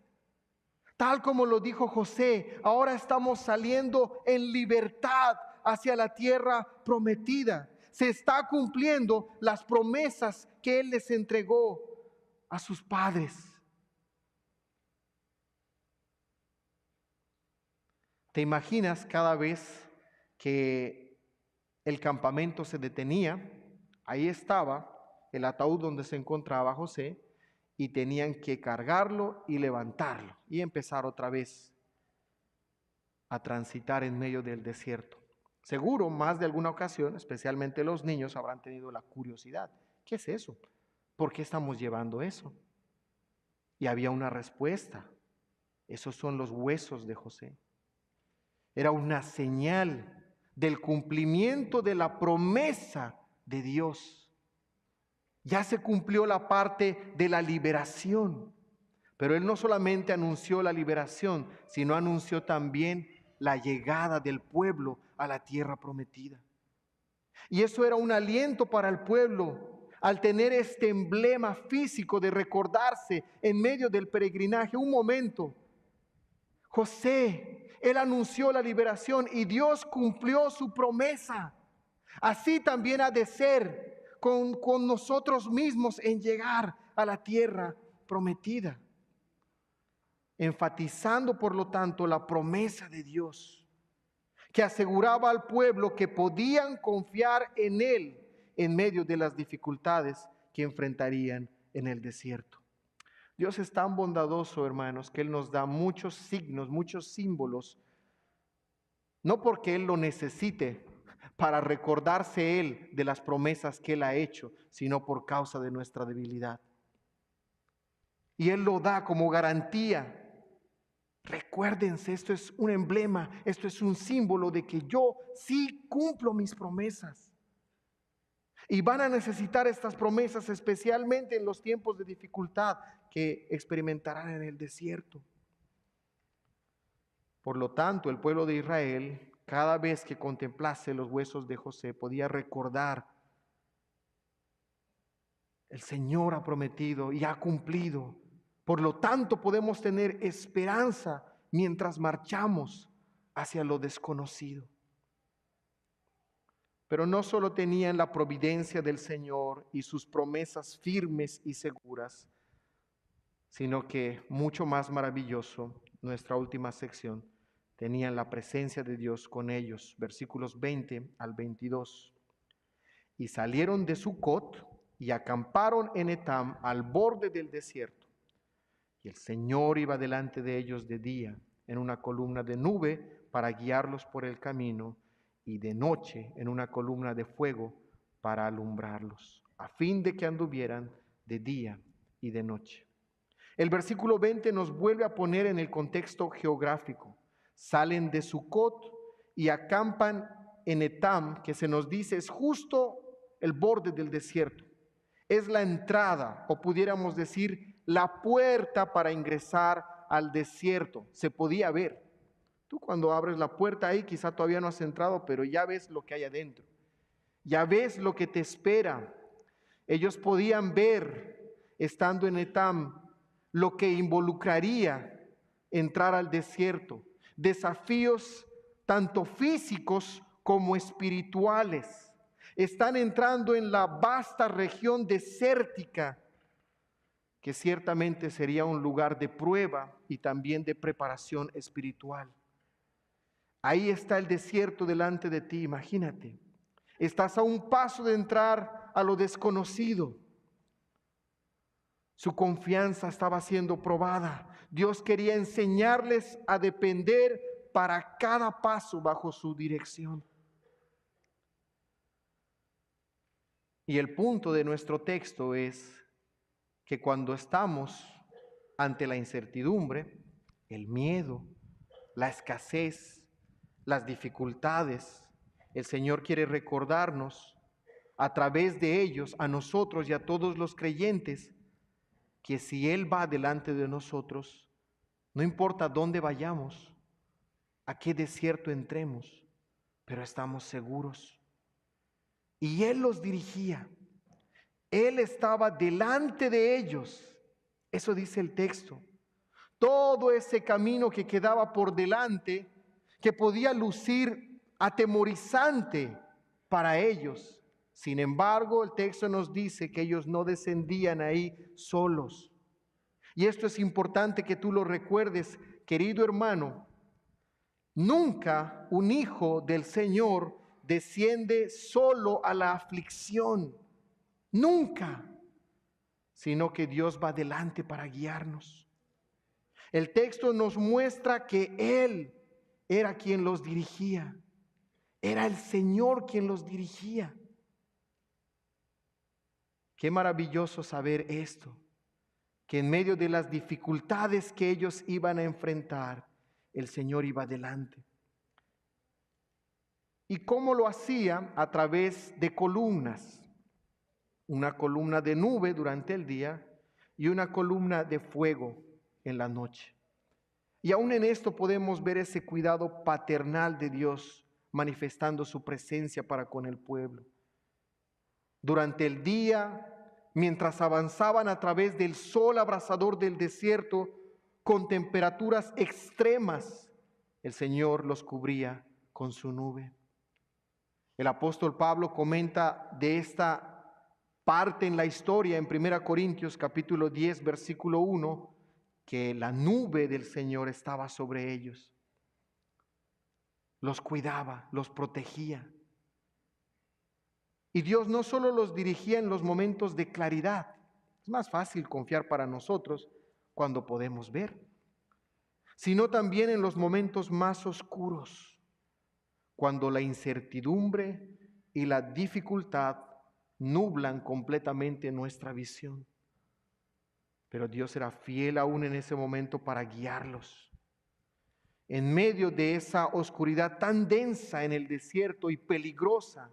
Tal como lo dijo José, ahora estamos saliendo en libertad hacia la tierra prometida. Se está cumpliendo las promesas que Él les entregó a sus padres. ¿Te imaginas cada vez que el campamento se detenía? Ahí estaba el ataúd donde se encontraba José y tenían que cargarlo y levantarlo y empezar otra vez a transitar en medio del desierto. Seguro más de alguna ocasión, especialmente los niños, habrán tenido la curiosidad. ¿Qué es eso? ¿Por qué estamos llevando eso? Y había una respuesta. Esos son los huesos de José. Era una señal del cumplimiento de la promesa de Dios. Ya se cumplió la parte de la liberación, pero Él no solamente anunció la liberación, sino anunció también la llegada del pueblo a la tierra prometida. Y eso era un aliento para el pueblo, al tener este emblema físico de recordarse en medio del peregrinaje, un momento, José, él anunció la liberación y Dios cumplió su promesa. Así también ha de ser con nosotros mismos en llegar a la tierra prometida, enfatizando por lo tanto la promesa de Dios, que aseguraba al pueblo que podían confiar en Él en medio de las dificultades que enfrentarían en el desierto. Dios es tan bondadoso, hermanos, que Él nos da muchos signos, muchos símbolos, no porque Él lo necesite para recordarse Él de las promesas que Él ha hecho, sino por causa de nuestra debilidad. Y Él lo da como garantía. Recuérdense, esto es un emblema, esto es un símbolo de que yo sí cumplo mis promesas. Y van a necesitar estas promesas especialmente en los tiempos de dificultad que experimentarán en el desierto. Por lo tanto, el pueblo de Israel, cada vez que contemplase los huesos de José, podía recordar: el Señor ha prometido y ha cumplido. Por lo tanto, podemos tener esperanza mientras marchamos hacia lo desconocido. Pero no solo tenían la providencia del Señor y sus promesas firmes y seguras, sino que, mucho más maravilloso, nuestra última sección, tenían la presencia de Dios con ellos. Versículos 20 al 22. Y salieron de Sucot y acamparon en Etam, al borde del desierto. Y el Señor iba delante de ellos de día en una columna de nube para guiarlos por el camino, y de noche en una columna de fuego para alumbrarlos, a fin de que anduvieran de día y de noche. El versículo 20 nos vuelve a poner en el contexto geográfico. Salen de Sucot y acampan en Etam, que se nos dice es justo el borde del desierto. Es la entrada, o pudiéramos decir, la puerta para ingresar al desierto. Se podía ver. Tú cuando abres la puerta ahí, quizá todavía no has entrado, pero ya ves lo que hay adentro. Ya ves lo que te espera. Ellos podían ver, estando en Etam, lo que involucraría entrar al desierto. Desafíos tanto físicos como espirituales. Están entrando en la vasta región desértica, que ciertamente sería un lugar de prueba y también de preparación espiritual. Ahí está el desierto delante de ti, imagínate. Estás a un paso de entrar a lo desconocido. Su confianza estaba siendo probada. Dios quería enseñarles a depender para cada paso bajo su dirección. Y el punto de nuestro texto es que cuando estamos ante la incertidumbre, el miedo, la escasez, las dificultades, el Señor quiere recordarnos a través de ellos, a nosotros y a todos los creyentes, que si Él va delante de nosotros, no importa dónde vayamos, a qué desierto entremos, pero estamos seguros. Y Él los dirigía. Él estaba delante de ellos. Eso dice el texto. Todo ese camino que quedaba por delante, que podía lucir atemorizante para ellos. Sin embargo, el texto nos dice que ellos no descendían ahí solos. Y esto es importante que tú lo recuerdes, querido hermano. Nunca un hijo del Señor desciende solo a la aflicción. Nunca. Sino que Dios va adelante para guiarnos. El texto nos muestra que Él era quien los dirigía. Era el Señor quien los dirigía. Qué maravilloso saber esto, que en medio de las dificultades que ellos iban a enfrentar, el Señor iba adelante. ¿Y cómo lo hacía? A través de columnas. Una columna de nube durante el día y una columna de fuego en la noche. Y aún en esto podemos ver ese cuidado paternal de Dios manifestando su presencia para con el pueblo. Durante el día, mientras avanzaban a través del sol abrasador del desierto, con temperaturas extremas, el Señor los cubría con su nube. El apóstol Pablo comenta de esta parte en la historia en 1 Corintios capítulo 10, versículo 1, que la nube del Señor estaba sobre ellos. Los cuidaba, los protegía. Y Dios no solo los dirigía en los momentos de claridad, es más fácil confiar para nosotros cuando podemos ver, sino también en los momentos más oscuros, cuando la incertidumbre y la dificultad nublan completamente nuestra visión. Pero Dios era fiel aún en ese momento para guiarlos. En medio de esa oscuridad tan densa en el desierto y peligrosa,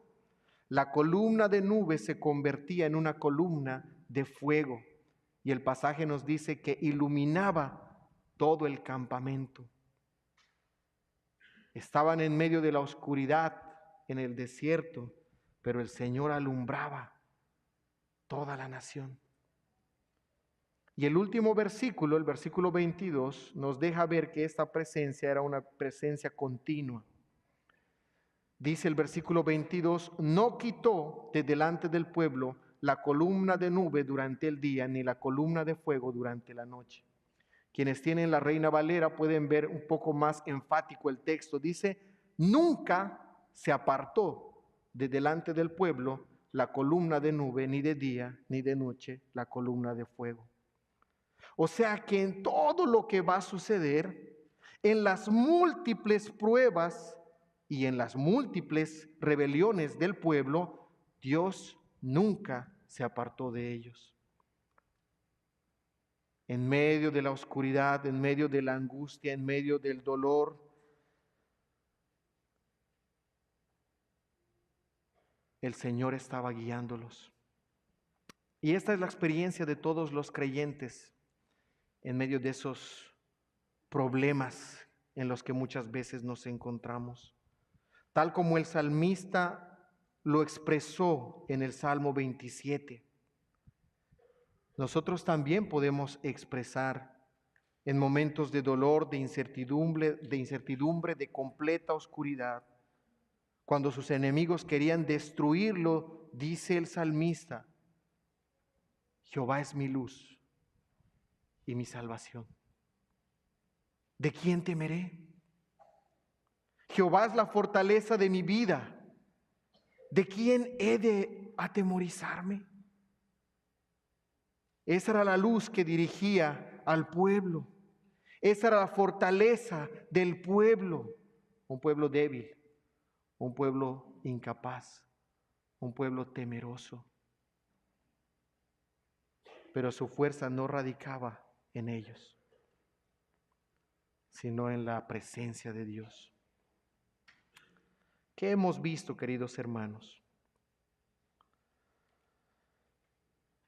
la columna de nube se convertía en una columna de fuego. Y el pasaje nos dice que iluminaba todo el campamento. Estaban en medio de la oscuridad en el desierto, pero el Señor alumbraba toda la nación. Y el último versículo, el versículo 22, nos deja ver que esta presencia era una presencia continua. Dice el versículo 22, no quitó de delante del pueblo la columna de nube durante el día, ni la columna de fuego durante la noche. Quienes tienen la Reina Valera pueden ver un poco más enfático el texto. Dice, nunca se apartó de delante del pueblo la columna de nube, ni de día, ni de noche, la columna de fuego. O sea que en todo lo que va a suceder, en las múltiples pruebas y en las múltiples rebeliones del pueblo, Dios nunca se apartó de ellos. En medio de la oscuridad, en medio de la angustia, en medio del dolor, el Señor estaba guiándolos. Y esta es la experiencia de todos los creyentes en medio de esos problemas en los que muchas veces nos encontramos. Tal como el salmista lo expresó en el Salmo 27. Nosotros también podemos expresar en momentos de dolor, de incertidumbre, de completa oscuridad. Cuando sus enemigos querían destruirlo, dice el salmista, Jehová es mi luz y mi salvación. ¿De quién temeré? Jehová es la fortaleza de mi vida. ¿De quién he de atemorizarme? Esa era la luz que dirigía al pueblo. Esa era la fortaleza del pueblo. Un pueblo débil, un pueblo incapaz, un pueblo temeroso. Pero su fuerza no radicaba en ellos, sino en la presencia de Dios. ¿Qué hemos visto, queridos hermanos?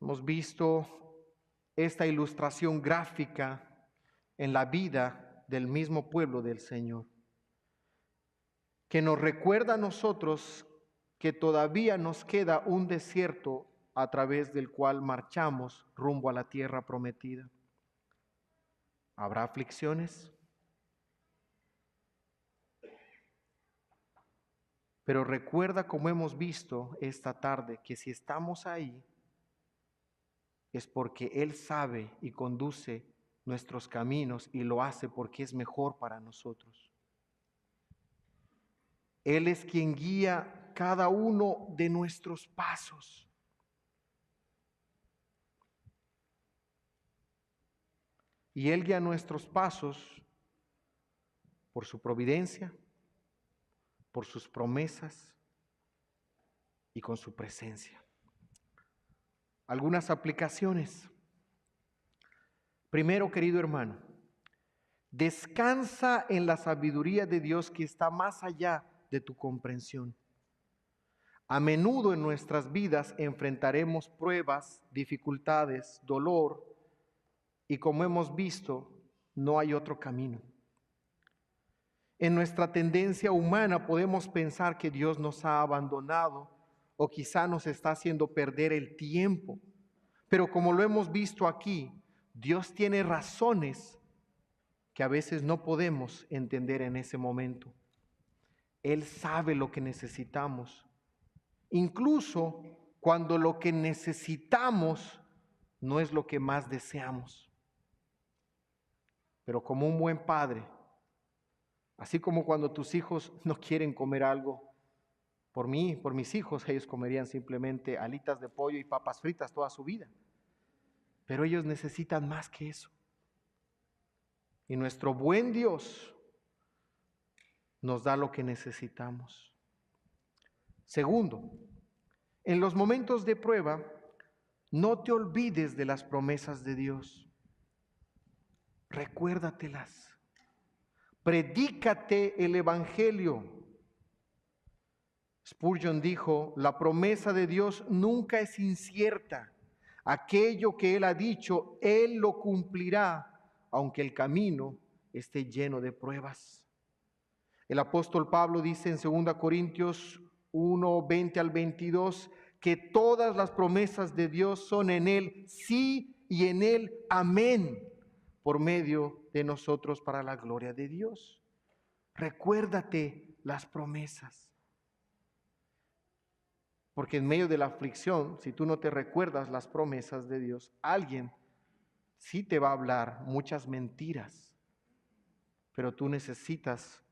Hemos visto esta ilustración gráfica en la vida del mismo pueblo del Señor, que nos recuerda a nosotros que todavía nos queda un desierto a través del cual marchamos rumbo a la tierra prometida. ¿Habrá aflicciones? Pero recuerda, como hemos visto esta tarde, que si estamos ahí es porque Él sabe y conduce nuestros caminos y lo hace porque es mejor para nosotros. Él es quien guía cada uno de nuestros pasos. Y Él guía nuestros pasos por su providencia, por sus promesas y con su presencia. Algunas aplicaciones. Primero, querido hermano, descansa en la sabiduría de Dios que está más allá de tu comprensión. A menudo en nuestras vidas enfrentaremos pruebas, dificultades, dolor, y como hemos visto, no hay otro camino. En nuestra tendencia humana podemos pensar que Dios nos ha abandonado o quizá nos está haciendo perder el tiempo. Pero como lo hemos visto aquí, Dios tiene razones que a veces no podemos entender en ese momento. Él sabe lo que necesitamos, incluso cuando lo que necesitamos no es lo que más deseamos. Pero como un buen padre, así como cuando tus hijos no quieren comer algo, por mí, por mis hijos, ellos comerían simplemente alitas de pollo y papas fritas toda su vida. Pero ellos necesitan más que eso. Y nuestro buen Dios nos da lo que necesitamos. Segundo, en los momentos de prueba, no te olvides de las promesas de Dios. Recuérdatelas. Predícate el Evangelio. Spurgeon dijo, la promesa de Dios nunca es incierta. Aquello que Él ha dicho, Él lo cumplirá, aunque el camino esté lleno de pruebas. El apóstol Pablo dice en 2 Corintios 1, 20 al 22, que todas las promesas de Dios son en Él sí y en Él amén, por medio de nosotros para la gloria de Dios. Recuérdate las promesas. Porque en medio de la aflicción, si tú no te recuerdas las promesas de Dios, alguien sí te va a hablar muchas mentiras, pero tú necesitas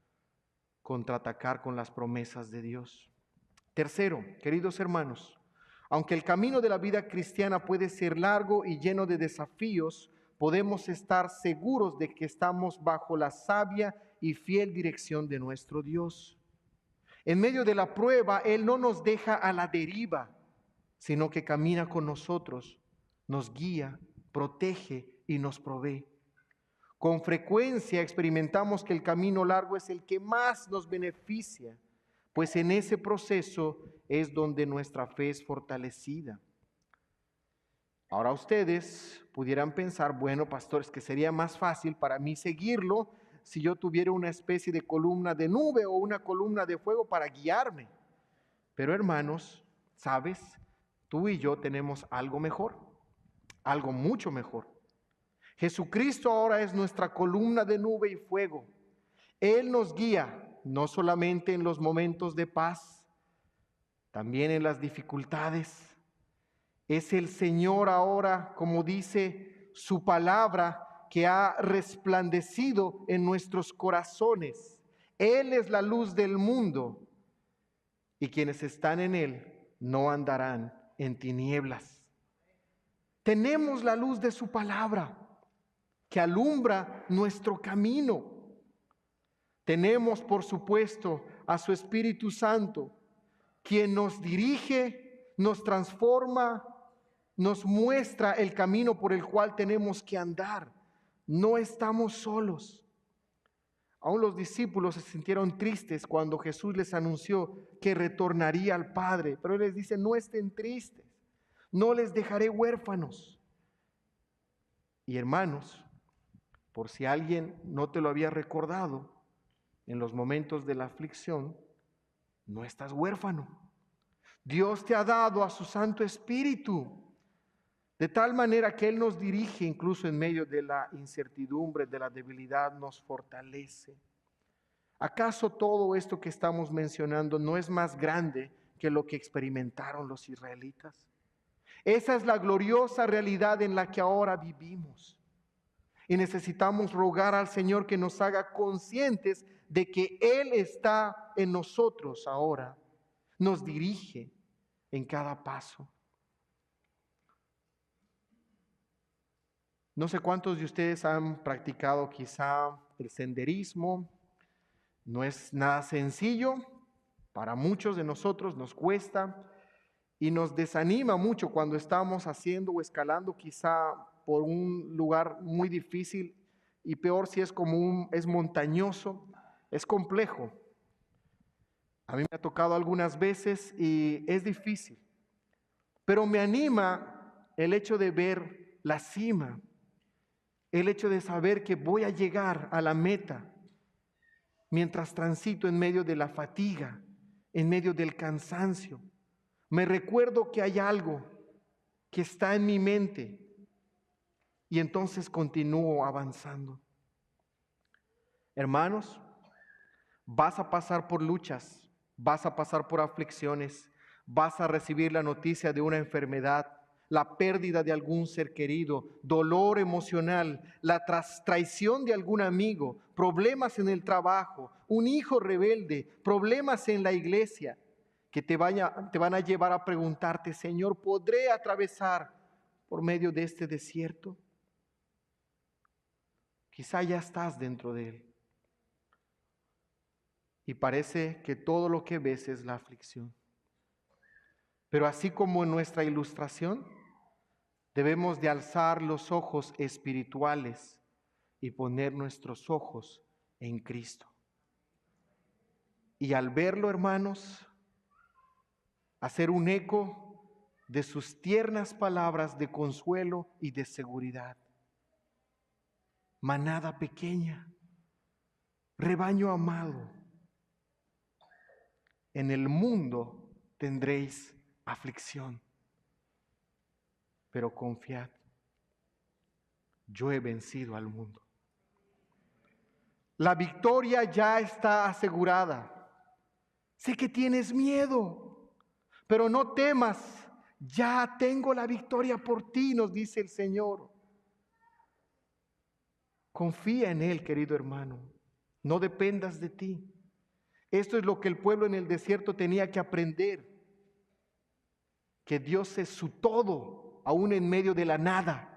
contraatacar con las promesas de Dios. Tercero, queridos hermanos, aunque el camino de la vida cristiana puede ser largo y lleno de desafíos, podemos estar seguros de que estamos bajo la sabia y fiel dirección de nuestro Dios. En medio de la prueba, Él no nos deja a la deriva, sino que camina con nosotros, nos guía, protege y nos provee. Con frecuencia experimentamos que el camino largo es el que más nos beneficia, pues en ese proceso es donde nuestra fe es fortalecida. Ahora ustedes pudieran pensar, bueno, pastores, que sería más fácil para mí seguirlo si yo tuviera una especie de columna de nube o una columna de fuego para guiarme. Pero hermanos, ¿sabes? Tú y yo tenemos algo mejor, algo mucho mejor. Jesucristo ahora es nuestra columna de nube y fuego. Él nos guía no solamente en los momentos de paz, también en las dificultades. Es el Señor ahora, como dice su palabra, que ha resplandecido en nuestros corazones. Él es la luz del mundo y quienes están en Él no andarán en tinieblas. Tenemos la luz de su palabra que alumbra nuestro camino. Tenemos, por supuesto, a su Espíritu Santo, quien nos dirige, nos transforma, nos muestra el camino por el cual tenemos que andar. No estamos solos. Aún los discípulos se sintieron tristes cuando Jesús les anunció que retornaría al Padre, pero Él les dice, no estén tristes, no les dejaré huérfanos. Y hermanos, por si alguien no te lo había recordado, en los momentos de la aflicción, no estás huérfano. Dios te ha dado a su Santo Espíritu, de tal manera que Él nos dirige incluso en medio de la incertidumbre, de la debilidad, nos fortalece. ¿Acaso todo esto que estamos mencionando no es más grande que lo que experimentaron los israelitas? Esa es la gloriosa realidad en la que ahora vivimos. Y necesitamos rogar al Señor que nos haga conscientes de que Él está en nosotros ahora, nos dirige en cada paso. No sé cuántos de ustedes han practicado quizá el senderismo. No es nada sencillo, para muchos de nosotros nos cuesta y nos desanima mucho cuando estamos haciendo o escalando quizá por un lugar muy difícil y peor si es es montañoso, es complejo. A mí me ha tocado algunas veces y es difícil, pero me anima el hecho de ver la cima, el hecho de saber que voy a llegar a la meta mientras transito en medio de la fatiga, en medio del cansancio. Me recuerdo que hay algo que está en mi mente y entonces continúo avanzando. Hermanos, vas a pasar por luchas, vas a pasar por aflicciones, vas a recibir la noticia de una enfermedad, la pérdida de algún ser querido, dolor emocional, la traición de algún amigo, problemas en el trabajo, un hijo rebelde, problemas en la iglesia, que te van a llevar a preguntarte, Señor, ¿podré atravesar por medio de este desierto? Quizá ya estás dentro de él. Y parece que todo lo que ves es la aflicción. Pero así como en nuestra ilustración, debemos de alzar los ojos espirituales y poner nuestros ojos en Cristo. Y al verlo, hermanos, hacer un eco de sus tiernas palabras de consuelo y de seguridad. Manada pequeña, rebaño amado, en el mundo tendréis aflicción, pero confiad, yo he vencido al mundo. La victoria ya está asegurada. Sé que tienes miedo, pero no temas, ya tengo la victoria por ti, nos dice el Señor. Confía en Él, querido hermano, no dependas de ti. Esto es lo que el pueblo en el desierto tenía que aprender, que Dios es su todo, aún en medio de la nada,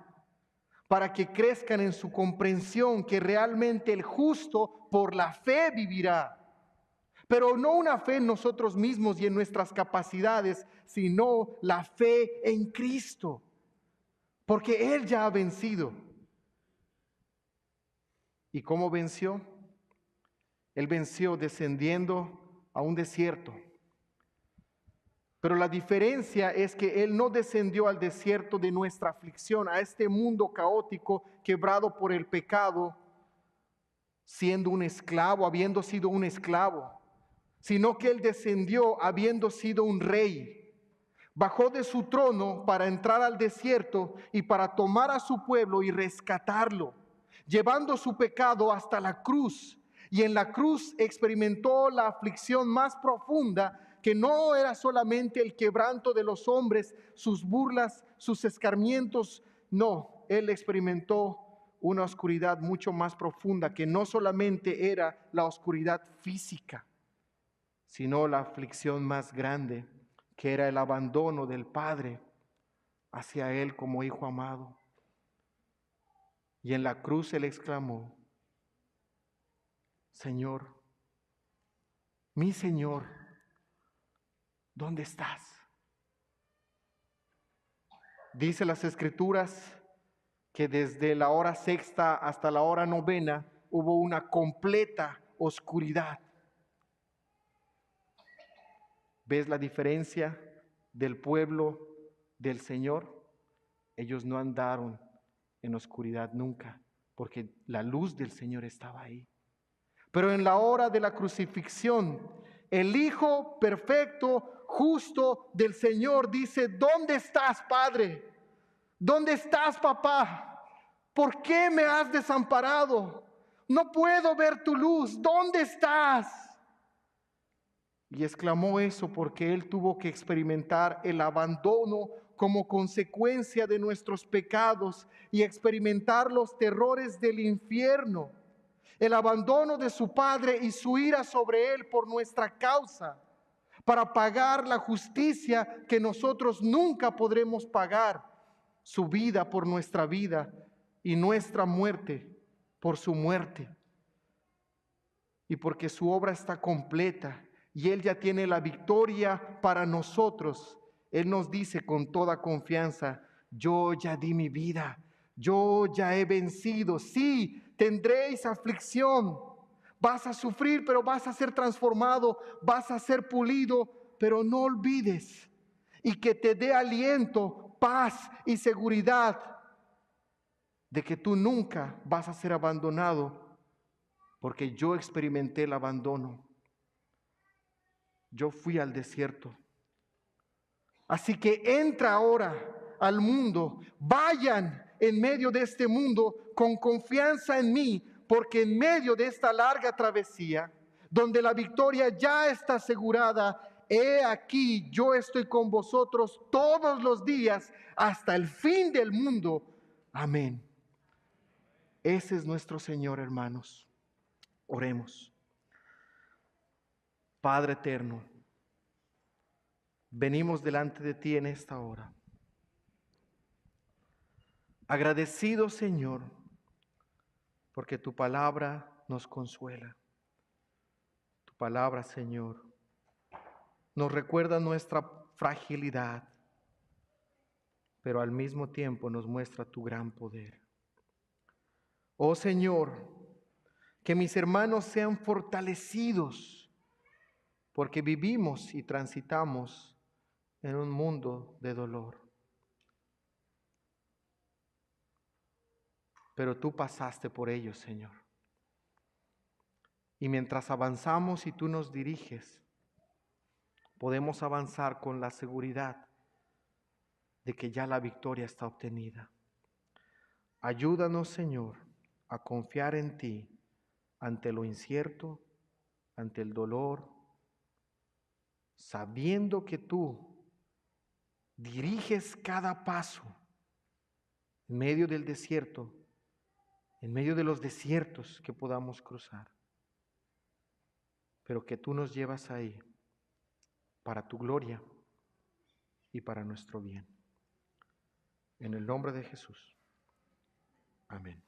para que crezcan en su comprensión que realmente el justo por la fe vivirá. Pero no una fe en nosotros mismos y en nuestras capacidades, sino la fe en Cristo, porque Él ya ha vencido. ¿Y cómo venció? Él venció descendiendo a un desierto. Pero la diferencia es que Él no descendió al desierto de nuestra aflicción, a este mundo caótico, quebrado por el pecado, siendo un esclavo, habiendo sido un esclavo, sino que Él descendió habiendo sido un rey. Bajó de su trono para entrar al desierto y para tomar a su pueblo y rescatarlo, llevando su pecado hasta la cruz. Y en la cruz experimentó la aflicción más profunda, que no era solamente el quebranto de los hombres, sus burlas, sus escarmientos. No, Él experimentó una oscuridad mucho más profunda, que no solamente era la oscuridad física, sino la aflicción más grande, que era el abandono del Padre hacia Él como hijo amado. Y en la cruz Él exclamó, Señor, mi Señor, ¿dónde estás? Dice las Escrituras que desde la hora sexta hasta la hora novena hubo una completa oscuridad. ¿Ves la diferencia del pueblo del Señor? Ellos no andaron en oscuridad nunca, porque la luz del Señor estaba ahí. Pero en la hora de la crucifixión, el Hijo perfecto, justo del Señor dice, ¿dónde estás, Padre? ¿Dónde estás, papá? ¿Por qué me has desamparado? No puedo ver tu luz. ¿Dónde estás? Y exclamó eso porque Él tuvo que experimentar el abandono como consecuencia de nuestros pecados y experimentar los terrores del infierno, el abandono de su Padre y su ira sobre Él por nuestra causa, para pagar la justicia que nosotros nunca podremos pagar, su vida por nuestra vida y nuestra muerte por su muerte. Y porque su obra está completa y Él ya tiene la victoria para nosotros, Él nos dice con toda confianza, yo ya di mi vida, yo ya he vencido. Sí, tendréis aflicción, vas a sufrir, pero vas a ser transformado, vas a ser pulido, pero no olvides y que te dé aliento, paz y seguridad de que tú nunca vas a ser abandonado, porque yo experimenté el abandono. Yo fui al desierto Así que entra ahora al mundo. Vayan en medio de este mundo con confianza en mí, porque en medio de esta larga travesía, donde la victoria ya está asegurada, he aquí, yo estoy con vosotros todos los días hasta el fin del mundo. Amén. Ese es nuestro Señor, hermanos. Oremos. Padre eterno, venimos delante de ti en esta hora. Agradecido, Señor, porque tu palabra nos consuela. Tu palabra, Señor, nos recuerda nuestra fragilidad, pero al mismo tiempo nos muestra tu gran poder. Oh Señor, que mis hermanos sean fortalecidos, porque vivimos y transitamos en un mundo de dolor. Pero tú pasaste por ellos, Señor. Y mientras avanzamos y tú nos diriges, podemos avanzar con la seguridad de que ya la victoria está obtenida. Ayúdanos, Señor, a confiar en ti ante lo incierto, ante el dolor, sabiendo que tú diriges cada paso en medio del desierto, en medio de los desiertos que podamos cruzar, pero que tú nos llevas ahí para tu gloria y para nuestro bien. En el nombre de Jesús. Amén.